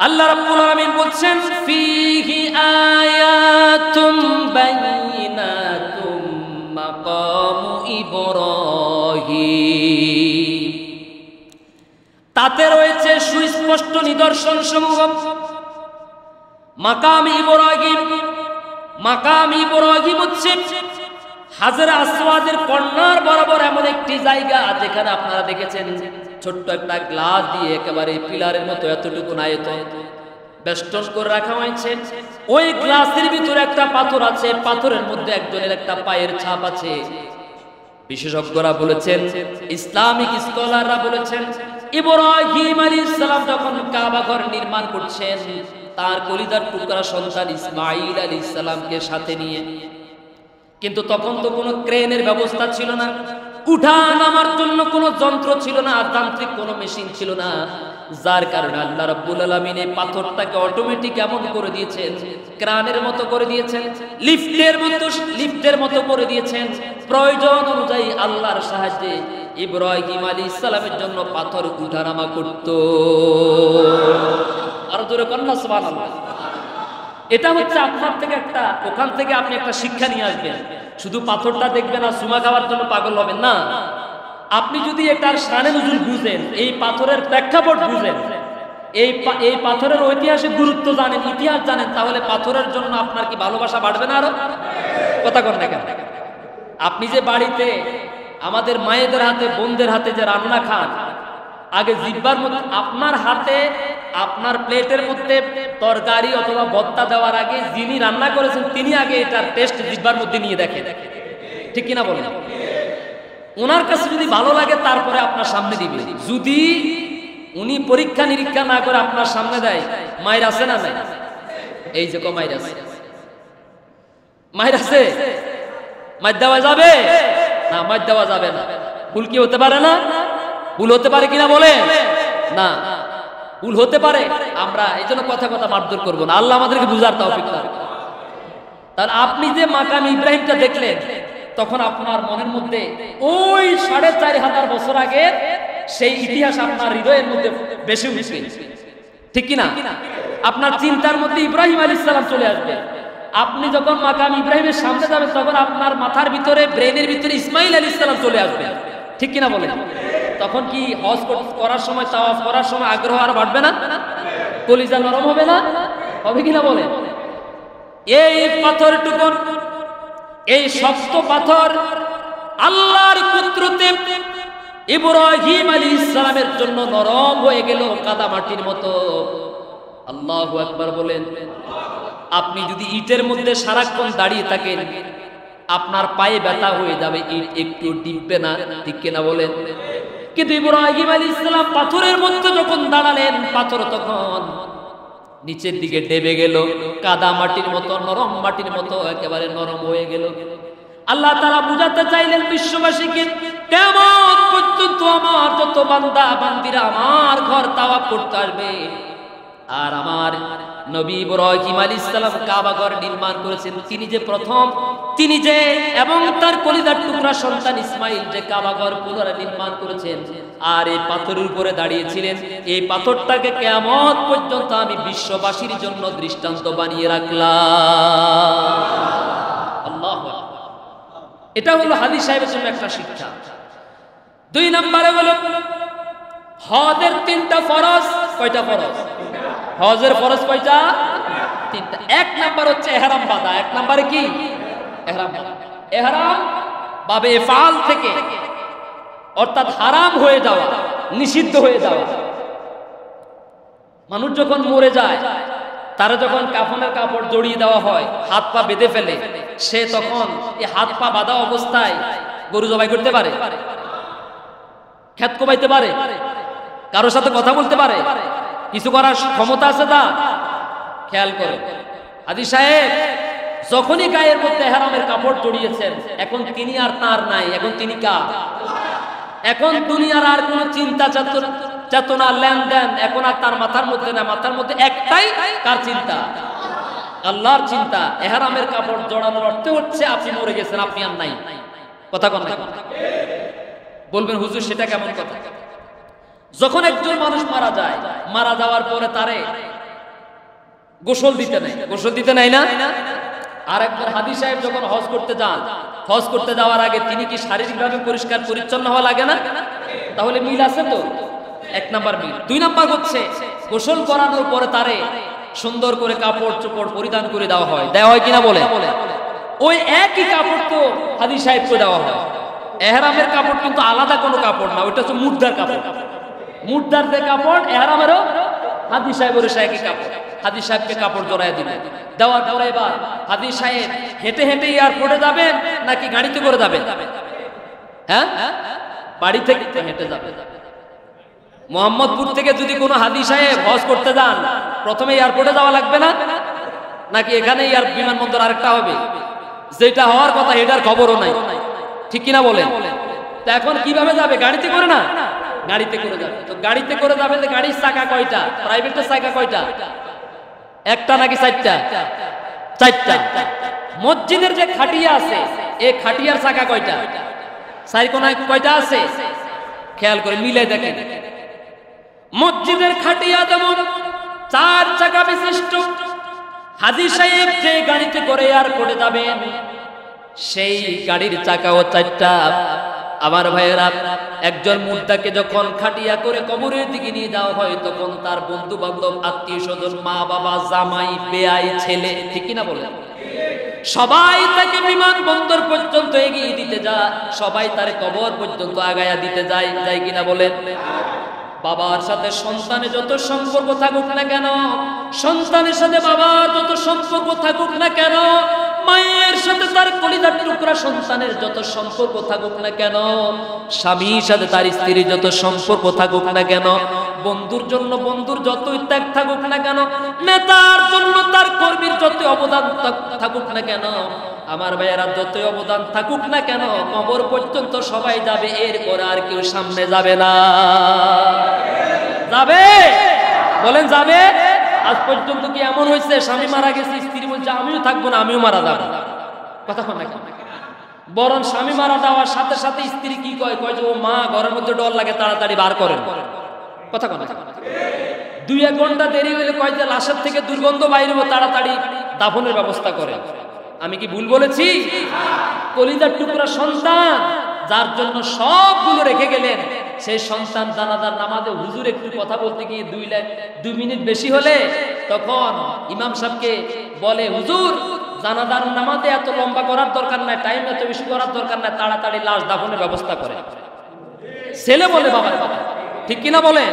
[SPEAKER 1] আল্লাহ রাব্বুল আলামিন বলছেন, ফিহি আয়াতুম বাইনাতুম মাকামু ইব্রাহিম, তাতে রয়েছে সুস্পষ্ট নিদর্শন সমূহ। মাকাম ইব্রাহিম, মাকাম ইব্রাহিম হচ্ছে হাজরে আসওয়াদের কর্নার বরাবর এমন একটি জায়গা, যেখানে আপনারা দেখেছেন ছোট্ট একটা গ্লাস দিয়ে একেবারে পিলারের মতো এতটুকু আয়তন বেষ্টন করে রাখা হয়েছে। ওই গ্লাসের ভিতরে একটা পাথর আছে, পাথরের মধ্যে একজনের একটা পায়ের ছাপ আছে। বিশেষজ্ঞরা বলেছেন, ইসলামিক স্কলাররা বলেছেন, ইব্রাহিম আলাইহিস সালাম যখন কাবা ঘর নির্মাণ করছেন, তার কলিজার টুকরা সন্তান ইসমাঈল আলাইহিস সালামকে সাথে নিয়ে, কিন্তু তখন তো কোনো ক্রেনের ব্যবস্থা ছিল না, উঠা নামার জন্য কোনো যন্ত্র ছিল না, যান্ত্রিক কোনো মেশিন ছিল না, যার কারণে আল্লাহ রাব্বুল আলামিন এই পাথরটাকে অটোমেটিক এমন করে দিয়েছেন, ক্রেনের মতো করে দিয়েছেন, লিফটের মতো করে দিয়েছেন। প্রয়োজন অনুযায়ী আল্লাহর সাহায্যে ইব্রাহিম আলাইহিস সালামের জন্য পাথর উঠানামা করত। আর জোরে কন্যা সুবহানাল্লাহ। এটা হচ্ছে আপনার থেকে একটা, ওখান থেকে আপনি একটা শিক্ষা নিয়ে আসবেন। শুধু পাথরটা দেখবেন আর সুমা খাওয়ার জন্য পাগল হবেন না। আপনি যদি এটার শানে নুজুল বুঝেন, এই পাথরের প্রেক্ষাপট বুঝেন, এই পাথরের ঐতিহাসিক গুরুত্ব জানেন, ইতিহাস জানেন, তাহলে পাথরের জন্য আপনার কি ভালোবাসা বাড়বে না আরো? কথা কন না কেন? আপনি যে বাড়িতে আমাদের মায়েদের হাতে, বোনদের হাতে যে রান্না খান, আগে জিহ্বার মধ্যে আপনার হাতে, আপনার প্লেটের মধ্যে তরকারি অথবা ভর্তা দেওয়ার আগে যিনি রান্না করেছেন তিনি আগে এটার টেস্ট জিহ্বার মধ্যে নিয়ে দেখেন, ঠিক কিনা বলেন? ওনার কাছে যদি ভালো লাগে তারপরে আপনার সামনে দিবে। যদি উনি পরীক্ষা নিরীক্ষা না করে আপনার সামনে দেয়, মায়ের আছে না নাই? এই যে মায়ের আছে, মায়ের আছে, মায়ের দেওয়া যাবে না? মায়ের দেওয়া যাবে না। ভুল কি হতে পারে না? ভুল হতে পারে কিনা বলে না? ভুল হতে পারে। আমরা এই জন্য কথা মারধর করবো না। আল্লাহ আমাদেরকে বুঝার তৌফিক দান করুন। তাহলে আপনি যে মাকাম ইব্রাহিমটা দেখলেন, তখন আপনার মনের মধ্যে ওই 4500 বছর আগে সেই ইতিহাস আপনার হৃদয়ের মধ্যে বেশি উঠবে, ঠিক কিনা? আপনার চিন্তার মধ্যে ইব্রাহিম আলাইহিস সালাম চলে আসবে। আপনি যখন মাকাম ইব্রাহিমের সামনে যাবেন, তখন আপনার মাথার ভিতরে, ব্রেনের ভিতরে ইসমাইল আলাইহিস সালাম চলে আসবে, ঠিক কিনা বলেন? তখন কি হজ করার সময়, তাওয়াফ করার সময় আগ্রহ আর বাড়বে না? কলিজা নরম হবে না? হবে কিনা বলেন? এই পাথরটুকুন এই শক্ত পাথর আল্লাহর কুদরতে ইব্রাহিম আলাইহিস সালামের জন্য নরম হয়ে গেল, কাদা মাটির মতো। আল্লাহু আকবার বলেন। আপনি যদি ইটের মধ্যে সারাক্ষণ দাঁড়িয়ে থাকেন, আপনার পায়ে ব্যথা হয়ে যাবে, ইট একটু ডিপবে না, ঠিক কিনা বলেন? কিন্তু ইব্রাহিম আলাইহিস সালাম পাথরের মধ্যে যখন দাঁড়ালেন, পাথর তখন নিচের দিকে ডেবে গেল, কাদা মাটির মতো, নরম মাটির মতো একেবারে নরম হয়ে গেল। আল্লাহ তাআলা বুঝাতে চাইলেন বিশ্ববাসীকে, কিয়ামত পর্যন্ত আমার যত বান্দা বান্দীরা আমার ঘর তাওয়াফ করতে আসবে, আর আমার নবী ইব্রাহিম আলাইহিস সালাম কাবা ঘর নির্মাণ করেছেন, তিনি যে প্রথম, তিনি যে এবং তার কলিজার টুকরা সন্তান ইসমাইল যে কাবা ঘর পুনরায় নির্মাণ করেছেন, আর এই পাথরের উপরে দাঁড়িয়েছিলেন, এই পাথরটাকে কিয়ামত পর্যন্ত আমি বিশ্ববাসীর জন্য দৃষ্টান্ত বানিয়ে রাখলাম। আল্লাহু আকবার। এটা হলো হাদী সাহেবের জন্য একটা শিক্ষা। 2 নম্বরে হলো হজের 3টা ফরজ। কয়টা ফরজ? হজের ফরজ কয়টা? 3টা। 1 নাম্বার হচ্ছে ইহরাম বাঁধা। 1 নম্বরে কি? ইহরাম বাঁধা। ইহরাম বাবে ইফআল থেকে, অর্থাৎ হারাম হয়ে যাওয়া, নিষিদ্ধ হয়ে যাওয়া। মানুষ যখন মরে যায়, তারা যখন কাফনের কাপড় জড়িয়ে দেওয়া হয়, হাত পা বেঁধে ফেলে, সে তখন এই হাত পা বাঁধা অবস্থায় গরু জবাই করতে পারে, ক্ষেত কোবাইতে পারে, কারোর সাথে কথা বলতে পারে, কিছু করার ক্ষমতা আছে তা? খেয়াল করে হাজী সাহেব যখনই গায়ের মধ্যে ইহরামের কাপড় জড়িয়েছেন, এখন তিনি আর তার নাই, এখন তিনি কার? এখন দুনিয়ার আর কোনো চিন্তা চেতনা লেনদেন এখন আর তার মাথার মধ্যে না। মাথার মধ্যে একটাই, কার চিন্তা? আল্লাহর চিন্তা। ইহরামের কাপড় জড়ানোর অর্থ হচ্ছে আপনি মরে গেছেন, আপনি আর নাই। কথা কন না? বলবেন হুজুর সেটা কেমন কথা? যখন একজন মানুষ মারা যায়, মারা যাওয়ার পরে তারে গোসল দিতে নাই, গোসল দিতে নাই না? আর একবার হাজী সাহেব যখন হজ করতে যান, হজ করতে যাওয়ার আগে তিনি কি শারীরিকভাবে পরিষ্কার পরিচ্ছন্ন হওয়া লাগে না? তাহলে মিল আছে তো? 1 নাম্বার মিল। 2 নাম্বার হচ্ছে গোসল করানোর পরে তারে সুন্দর করে কাপড় চোপড় পরিধান করে দেওয়া হয়। দেওয়া হয় কিনা বলে? ওই একই কাপড় তো হাজী সাহেবকে দেওয়া হয়। ইহরামের কাপড় কিন্তু আলাদা কোনো কাপড় না, ওইটা হচ্ছে মুর্দার কাপড়। মুর্দার যে কাপড়, ইহরামেরও হাজী সাহেবের একই কাপড়। হাজী সাহেবকে কাপড় জড়ায় দিলেন, দেওয়ার পরে এবার হাজী সাহেব হেঁটে হেঁটে এয়ারপোর্টে যাবেন নাকি গাড়িতে করে যাবেন? হ্যাঁ, বাড়ি থেকে হেঁটে যাবেন। মোহাম্মদপুর থেকে যদি কোনো হাজী সাহেব হজ করতে যান, প্রথমে এয়ারপোর্টে যাওয়া লাগবে না? নাকি এখানে বিমানবন্দর আরেকটা হবে? যেটা হওয়ার কথা এটার খবরও নাই, ঠিক কিনা বলেন? তো এখন কিভাবে যাবে? গাড়িতে করে না? গাড়িতে করে যাবে। তো গাড়িতে করে যাবে, তো গাড়ির চাকা কয়টা? প্রাইভেটের চাকা কয়টা? একটা নাকি 4টা? 4টা। মসজিদের যে খাটিয়া আছে, এই খাটিয়ার চাকা কয়টা? 4 কোনায় কয়টা আছে? খেয়াল করে মিলে দেখেন। মসজিদের খাটিয়া যেমন 4 চাকা বিশিষ্ট, হাজী সাহেব যে গাড়িতে করে এয়ারপোর্টে যাবেন, সেই গাড়ির চাকাও 4টা। আমার ভাইয়েরা, একজন মুর্দাকে যখন খাটিয়া করে কবরের দিকে নিয়ে যাওয়া হয়, তখন তার বন্ধু বান্ধব, আত্মীয় স্বজন, মা বাবা, জামাই, বেয়াই, ছেলে, ঠিক কিনা বলেন? সবাই তাকে বিমানবন্দর পর্যন্ত এগিয়ে দিতে যায়, সবাই তার কবর পর্যন্ত আগায়া দিতে যায়, যাই কিনা বলেন? বাবার সাথে সন্তানের যত সম্পর্ক থাকুক না কেন, সন্তানের সাথে বাবার যত সম্পর্ক থাকুক না কেন, মায়ের সাথে তার কলিজার টুকরা সন্তানের যত সম্পর্ক থাকুক না কেন, স্বামীর সাথে তার স্ত্রীর যত সম্পর্ক থাকুক না কেন, বন্ধুর জন্য বন্ধুর যতই ত্যাগ থাকুক না কেন, নেতার জন্য তার কর্মীর যত অবদান থাকুক না কেন, আমার ভাইয়েরা যতই অবদান থাকুক না কেন, কবর পর্যন্ত সবাই যাবে, এরপর আর কেউ সামনে যাবে না। যাবে? বলেন যাবে? আজ পর্যন্ত কি এমন হয়েছে স্বামী মারা গেছে, স্ত্রী বলছে আমিও থাকবো না, আমিও মারা যাবো? কথা কন না? বরং স্বামী মারা যাওয়ার সাথে সাথে স্ত্রী কি কয়? কয় যে ও মা, ঘরের মধ্যে ডর লাগে, তাড়াতাড়ি বার করেন। কথা কন না? 2-1 ঘন্টা দেরি হলে কয় যে লাশের থেকে দুর্গন্ধ বাইরে, তাড়াতাড়ি দাফনের ব্যবস্থা করে। আমি কি ভুল বলেছি? কলিজার টুকরা সন্তান, যার জন্য সবগুলো রেখে গেলেন, সেই সন্তান জানাজার নামাজে হুজুর একটু কথা বলতে গিয়ে 2 মিনিট বেশি হলে তখন ইমাম সাহেবকে বলে, হুজুর জানাজার নামাজে এত লম্বা করার দরকার নাই, টাইম এত বেশি করার দরকার নাই, তাড়াতাড়ি লাশ দাফনের ব্যবস্থা করে। ছেলে বলে বাবার কথা, ঠিক কিনা বলে?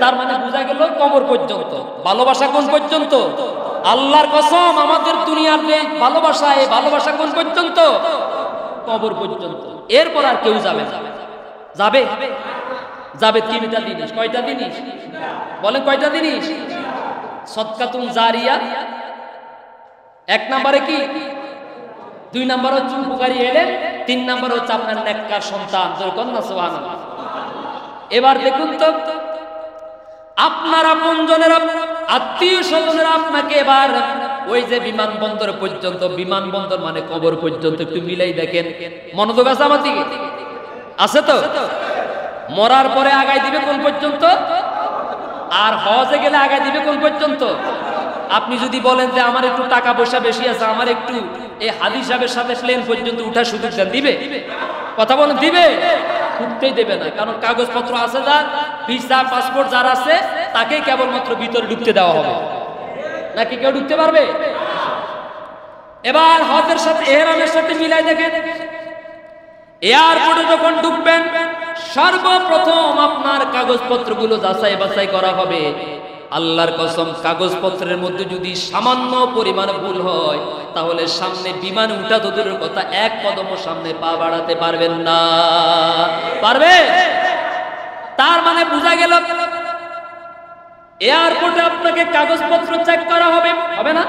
[SPEAKER 1] তার মানে বোঝা গেল কবর পর্যন্ত। ভালোবাসা কোন পর্যন্ত? আল্লাহর কসম, আমাদের দুনিয়ার যে ভালোবাসা, এই ভালোবাসা কোন পর্যন্ত? কবর পর্যন্ত। এরপর আর কেউ যাবে যাবে যাবে তিনটা জিনিস। কয়টা জিনিস বলেন? কয়টা জিনিস? সদকাতুন জারিয়া এক নম্বরে, কি 2 নম্বর হচ্ছে উপকারী এলেম, 3 নম্বর হচ্ছে আপনার নেককার সন্তান। কন্যা সুবহানাল্লাহ। এবার দেখুন তো, আপনার আপনজনেরা, আত্মীয় স্বজনেরা আপনাকে এবার ওই যে বিমানবন্দর পর্যন্ত, বিমানবন্দর মানে কবর পর্যন্ত, একটু মিলাই দেখেন। মনোযোগ আছে আমার দিকে? আছে তো? মরার পরে আগায় দিবে কোন পর্যন্ত? আর হজে গেলে আগায় দিবে কোন পর্যন্ত? আপনি যদি বলেন যে আমার একটু টাকা পয়সা বেশি আছে, আমার একটু এই হাদি সাহেবের সাথে প্লেন পর্যন্ত উঠার সুযোগ দেন, দিবে? কথা বলেন, দিবে? উঠতেই দেবে না, কারণ কাগজপত্র আছে যার, ভিসা পাসপোর্ট যার আছে, তাকেই কেবলমাত্র ভিতরে ঢুকতে দেওয়া হবে, নাকি কেউ ঢুকতে পারবে? এবার হজের সাথে ইহরামের সাথে মিলাই দেখেন, এয়ারপোর্টে যখন ঢুকবেন সর্বপ্রথম আপনার কাগজপত্রগুলো যাচাই বাছাই করা হবে। আল্লাহর কসম, কাগজপত্রের মধ্যে যদি সামান্য পরিমাণ ভুল হয়, তাহলে সামনে বিমান উঠা তো দূরের কথা, এক কদমও সামনে পা বাড়াতে পারবেন না। পারবে? তার মানে বোঝা গেল এয়ারপোর্টে আপনাকে কাগজপত্র চেক করা হবে, হবে না?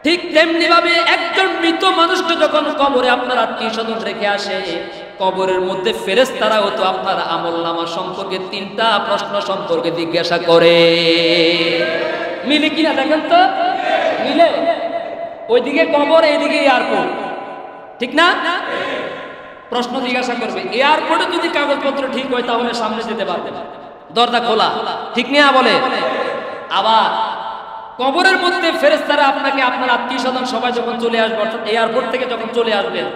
[SPEAKER 1] ঠিক তেমনি ভাবে একজন মৃত মানুষকে যখন কবরে আপনার আত্মীয় স্বজন রেখে আসে, কবরের মধ্যে ফেরেশতারাও তো আপনার আমলনামা সম্পর্কে 3টা প্রশ্ন সম্পর্কে জিজ্ঞাসা করে। মিলে কিনা দেখেন তো? মিলে। ওইদিকে কবর, এইদিকে এয়ারপোর্ট, ঠিক না? প্রশ্ন জিজ্ঞাসা করবে। এয়ারপোর্টে যদি কাগজপত্র ঠিক হয় তাহলে সামনে যেতে পারবে না, দরজা খোলা, ঠিক না বলে? আবার কবরের মধ্যে ফেরেশতারা আপনাকে, আপনার আত্মীয় স্বজন সবাই যখন চলে আসবে, অর্থাৎ এয়ারপোর্ট থেকে যখন চলে আসবেন,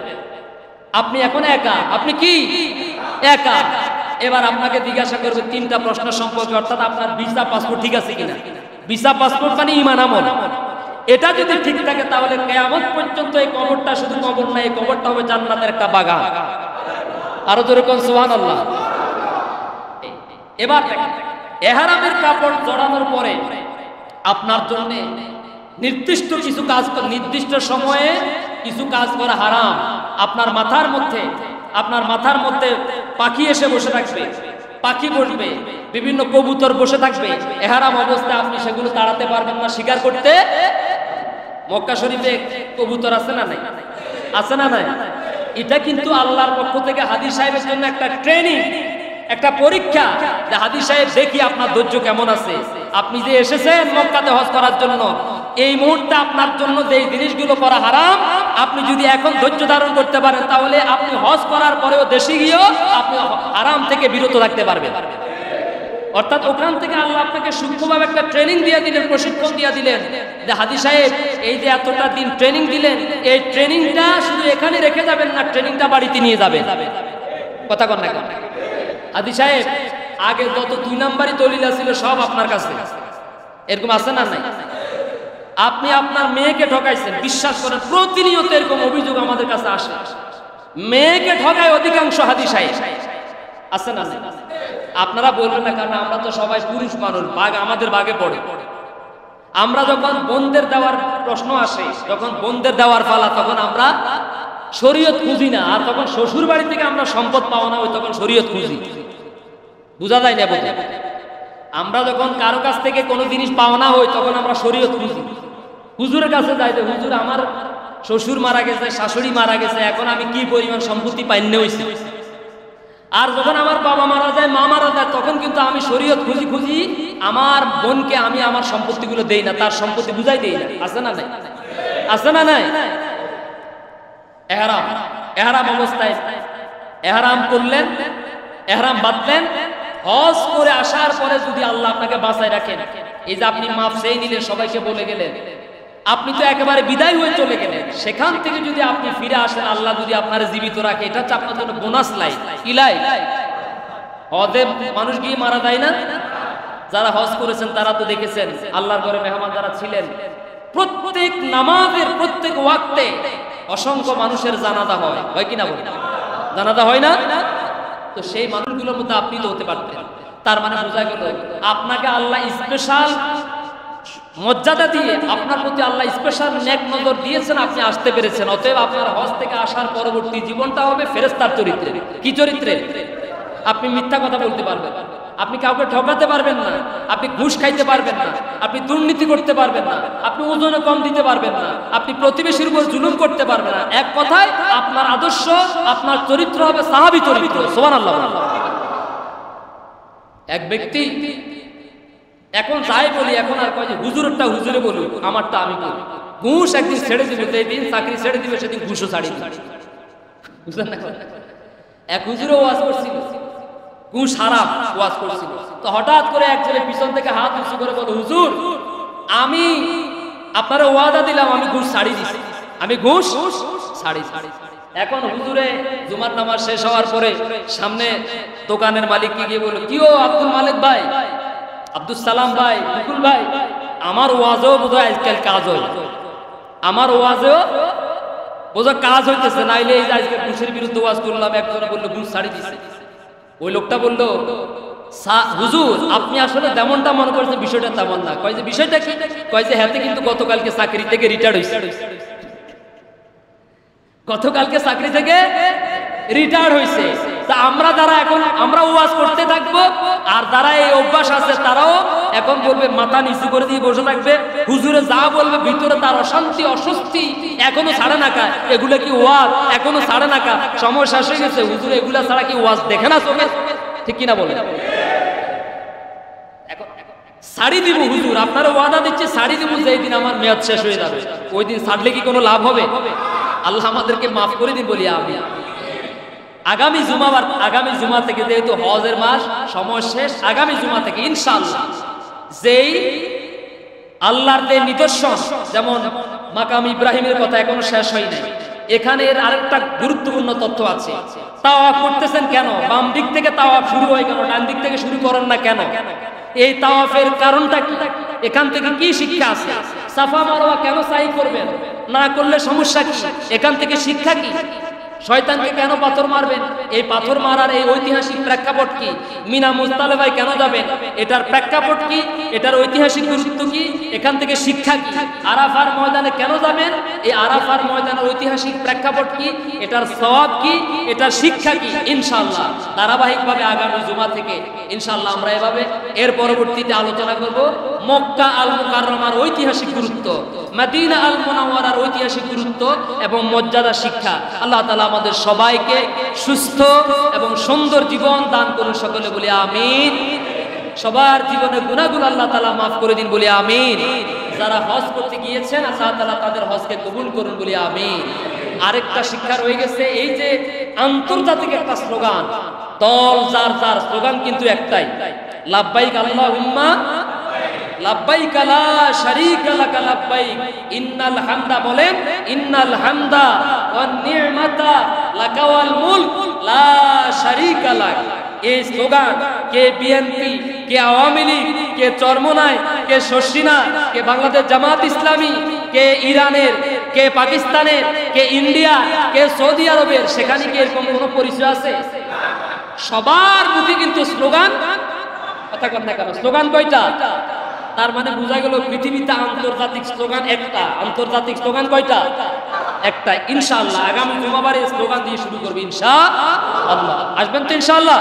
[SPEAKER 1] আপনি এখন একা। আপনি কি একা? এবার আপনাকে জিজ্ঞাসা করবে 3টা প্রশ্ন সম্পর্কে, অর্থাৎ আপনার ভিসা পাসপোর্ট ঠিক আছে কিনা। ভিসা পাসপোর্ট মানে ঈমান আমল, এটা যদি ঠিক থাকে তাহলে কিয়ামত পর্যন্ত এই কবরটা শুধু কবর না, এই কবরটা হবে জান্নাতের একটা বাগান। আরো জোরে কোন সুবহানাল্লাহ। এবার ইহরামের কাপড় জড়ানোর পরে আপনার জন্য নির্দিষ্ট কিছু কাজ, নির্দিষ্ট সময়ে কিছু কাজ করা হারাম। আপনার মাথার মধ্যে পাখি এসে বসে থাকবে, পাখি বসবে, বিভিন্ন কবুতর বসে থাকবে। ইহরাম অবস্থায় আপনি সেগুলো তাড়াতে পারবেন না, শিকার করতে। মক্কা শরীফে কবুতর আছে না নাই? আছে না নাই? এটা কিন্তু আল্লাহর পক্ষ থেকে হাদী সাহেবের জন্য একটা ট্রেনিং, একটা পরীক্ষা, যে হাদী সাহেব দেখি আপনার ধৈর্য কেমন আছে। আপনি যে এসেছেন মক্কাতে হজ করার জন্য, এই মুহূর্তে আপনার জন্য যে জিনিসগুলো করা হারাম, আপনি যদি এখন ধৈর্য ধারণ করতে পারেন, তাহলে আপনি হজ করার পরেও দেশে গিয়েও আপনি হারাম থেকে বিরত থাকতে পারবেন। অর্থাৎ ওখান থেকে আল্লাহ আপনাকে সূক্ষ্মভাবে একটা ট্রেনিং দিয়ে দিলেন, প্রশিক্ষণ দিয়ে দিলেন, যে হাদী সাহেব এই যে এতটা দিন ট্রেনিং দিলেন, এই ট্রেনিংটা শুধু এখানে রেখে যাবেন না, ট্রেনিংটা বাড়িতে নিয়ে যাবেন। কথা কন না? হাদী সাহেব আগে যত 2 নাম্বারই দলিল ছিল সব আপনার কাছে, এরকম আছে না নাই? আপনি আপনার মেয়েকে ঠকাইছেন, বিশ্বাস করেন প্রতিনিয়ত এরকম অভিযোগ আমাদের কাছে আসে। মেয়েকে ঠকায় অধিকাংশ হাদী সাহেব, আছে না? আপনারা বলবেন না, কারণ আমরা তো সবাই পুরুষ মানুষ, বাঘ আমাদের বাঘে পড়ে। আমরা যখন বোনদের দেওয়ার প্রশ্ন আসে, যখন বোনদের দেওয়ার পালা, তখন আমরা শরীয়ত খুঁজি না। আর তখন শ্বশুর বাড়ি থেকে আমরা সম্পদ পাওয়া না, ওই তখন শরীয়ত খুঁজি। বুঝা যায় না? বোঝা। আমরা যখন কারো কাছ থেকে কোনো জিনিস পাওয়া না হয়, তখন আমরা শরীয়ত খুঁজি। হুজুরের কাছে যাই, যে হুজুর আমার শ্বশুর মারা গেছে, শাশুড়ি মারা গেছে, এখন আমি কি পরিমাণ সম্পত্তি পাইনে হয়েছে। আর যখন আমার বাবা মারা যায়, মা মারা যায়, তখন কিন্তু আমি শরীয়ত খুঁজি আমার বোনকে আমি আমার সম্পত্তিগুলো দেই না, তার সম্পত্তি বুঝাই দেই না। আছে না নাই? আছে না নাই? এহরাম অবস্থায় এহরাম করলেন, এহরাম বাঁধলেন, হজ করে আসার পরে যদি আল্লাহ আপনাকে বাঁচায় রাখেন, এই যে আপনি মাফ চেয়ে নিলেন, সবাইকে বলে গেলেন, আপনি তো একেবারে বিদায় হয়ে চলে গেলেন। সেখান থেকে যদি আপনি ফিরে আসেন, আল্লাহ যদি আপনার জীবিত রাখে, এটা হচ্ছে আপনার জন্য বোনাস লাই। কি লাই? হজে মানুষ গিয়ে মারা যায় না? যারা হজ করেছেন তারা তো দেখেছেন, আল্লাহর ঘরে মেহমান যারা ছিলেন, প্রত্যেক নামাজের প্রত্যেক ওয়াক্তে অসংখ্য মানুষের জানাজা হয় কিনা বলেন? জানাজা হয় না? তো সেই মানুষগুলোর মধ্যে আপনি তো হতে পারতেন। তার মানে বোঝা গেল আপনাকে আল্লাহ স্পেশাল মর্যাদা দিয়ে আপনার প্রতি আল্লাহ স্পেশাল নেক নজর দিয়েছেন, আপনি আসতে পেরেছেন। অতএব আপনার হজ থেকে আসার পরবর্তী জীবনটা হবে ফেরেশতার চরিত্রে। কি চরিত্রে? আপনি মিথ্যা কথা বলতে পারবেন, আপনি কাউকে ঠকাতে পারবেন না, আপনি ঘুষ খাইতে পারবেন না, আপনি দুর্নীতি করতে পারবেন না, আপনি ওজনে কম দিতে পারবেন না, আপনি প্রতিবেশীর উপর জুলুম করতে পারবেন না। এক কথায় আপনার আদর্শ, আপনার চরিত্র হবে সাহাবী চরিত্র। সুবহানাল্লাহ। এক ব্যক্তি এখন যাই বলি, এখন আর কয় যে হুজুরটা হুজুরে বলুক, আমারটা আমি বলি। ঘুষ একদিন ছেড়ে দিবে, যেদিন চাকরি ছেড়ে দিবে সেদিন ঘুষও ছাড়ি দিবে। বুঝলেন না? এক হুজুরও ওয়াজ করছিল, ঘুষ হারাম ওয়াজ করছিল। তো হঠাৎ করে একজনের পিছন থেকে হাত উঁচু করে বলে, হুজুর আমি আপনারা ওয়াদা দিলাম, আমি ঘুষ ছাড়ি দিছি, আমি ঘুষ ছাড়ি। এখন হুজুরে জুমার নামাজ শেষ হওয়ার পরে সামনে দোকানের মালিককে গিয়ে বলল, কি ও আব্দুল মালিক ভাই, আব্দুল সালাম ভাই, মুকুল ভাই, আমার ওয়াজও বোধহয় আজকাল কাজ হয়, আমার ওয়াজও বোধহয় কাজ হইতেছে, নাইলে এই যে আজকে ঘুষের বিরুদ্ধে ওয়াজ করলাম, একজনে বললো ঘুষ ছাড়ি দিছে। ওই লোকটা বলল, হুজুর আপনি আসলে যেমনটা মনে করছেন বিষয়টা তেমন না। কয় যে বিষয়টা কি? কয় যে হাতে কিন্তু গতকালকে চাকরি থেকে রিটায়ার্ড হয়েছে, গতকালকে চাকরি থেকে রিটায়ার্ড হয়েছে। তা আমরা যারা এখন আমরা ওয়াজ করতে থাকবো, আর যারা এই অভ্যাস আছে তারাও এখন বলবে, মাথা নিচু করে দিয়ে বসে থাকবে, হুজুরে যা বলবে ভিতরে তার অশান্তি অস্বস্তি এখনো ছাড়ে না কা, এগুলো কি ওয়াজ এখনো ছাড়ে না কা, সময় শেষ হয়ে গেছে, হুজুর এগুলা ছাড়া কি ওয়াজ দেখে না চোখে? ঠিক কিনা বলে? শাড়ি দিব হুজুর, আপনারা ওয়াদা দিচ্ছে শাড়ি দিব, যেই দিন আমার মেয়াদ শেষ হয়ে যাবে ওই দিন ছাড়লে কি কোনো লাভ হবে? আল্লাহ আমাদেরকে মাফ করে দিন বলি আমি। আগামী জুমা থেকে, যেহেতু হজের মাস সময় শেষ, আগামী জুমা থেকে ইনশাআল্লাহ যেই আল্লাহর যে নিদর্শন, যেমন মাকাম ইব্রাহিমের কথা এখনো শেষ হয় নাই, এখানে এর আরেকটা গুরুত্বপূর্ণ তথ্য আছে। তাওয়াফ করতেছেন কেন? বাম দিক থেকে তাওয়াফ শুরু হয় কেন? ডান দিক থেকে শুরু করেন না কেন? এই তাওয়াফের কারণটা কি? এখান থেকে কি শিক্ষা আছে? সাফা মারওয়া কেন সাই করবেন? না করলে সমস্যা কি? এখান থেকে শিক্ষা কি? শয়তানকে কেন পাথর মারবেন? এই পাথর মারার এই ঐতিহাসিক প্রেক্ষাপট কি? মিনা মুজদালিফায় কেন যাবেন? এটার প্রেক্ষাপট কি? এটার ঐতিহাসিক গুরুত্ব কি? এখান থেকে শিক্ষা কি? আরাফার ময়দানে কেন যাবেন? এই আরাফার ময়দানের ঐতিহাসিক প্রেক্ষাপট কি? এটার সওয়াব কি? এটার শিক্ষা কি? ইনশাআল্লাহ ধারাবাহিকভাবে আগামী জুমা থেকে ইনশাআল্লাহ আমরা এভাবে এর পরবর্তীতে আলোচনা করব মক্কা আল মুকাররমার ঐতিহাসিক গুরুত্ব, মদিনা আল মুনাওয়ারার ঐতিহাসিক গুরুত্ব এবং মর্যাদা শিক্ষা। আল্লাহ তাআলা আমাদের সবাইকে সুস্থ এবং সুন্দর জীবন দান করুন, সকলে বলি আমিন। সবার জীবনে গুনাহগুলো আল্লাহ তাআলা মাফ করে দিন বলি আমিন। যারা হজ করতে গিয়েছেন আল্লাহ তাআলা তাদের হজকে কবুল করুন বলি আমিন। আরেকটা শিক্ষা রয়ে গেছে, এই যে আন্তর্জাতিক একটা স্লোগান, দল যার যার স্লোগান কিন্তু একটাই, লাব্বাইক আল্লাহুম্মা লাব্বাইক লা শারীকা লাক লাব্বাইক ইন্নাল হামদা, বলেন ইন্নাল হামদা ওয়ান নি'মাতা লাকা ওয়াল মুলক লা শারীকা লাক। এই স্লোগান কে বিএনপি, কে আওয়ামী লীগ, কে চরমনাই, কে শর্ষিনা, কে বাংলাদেশ জামাত ইসলামী, কে ইরানের, কে পাকিস্তানের, কে ইন্ডিয়া, কে সৌদি আরবের, সেখানে কি এরকম কোনো পরিচয় আছে? সবার মুখে কিন্তু স্লোগান, কথা কর না কেন, স্লোগান কয়টা? তার মানে বোঝা গেল পৃথিবীতে আন্তর্জাতিক স্লোগান একটা। আন্তর্জাতিক স্লোগান কয়টা? একটা। ইনশাআল্লাহ আগামী জুমাবারে স্লোগান দিয়ে শুরু করবে ইনশাআল্লাহ। আসবেন তো ইনশাআল্লাহ?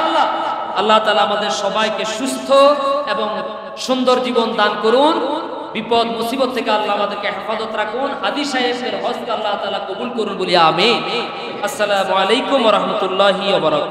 [SPEAKER 1] আল্লাহ তাআলা আমাদের সবাইকে সুস্থ এবং সুন্দর জীবন দান করুন, বিপদ মুসিবত থেকে আল্লাহ আমাদেরকে হেফাজত রাখুন। হাদী সাহেবের হজকে আল্লাহ তাআলা কবুল করুন বলি আমিন। আসসালামু আলাইকুম ওয়া রাহমাতুল্লাহি ওয়া বারাকাতুহু।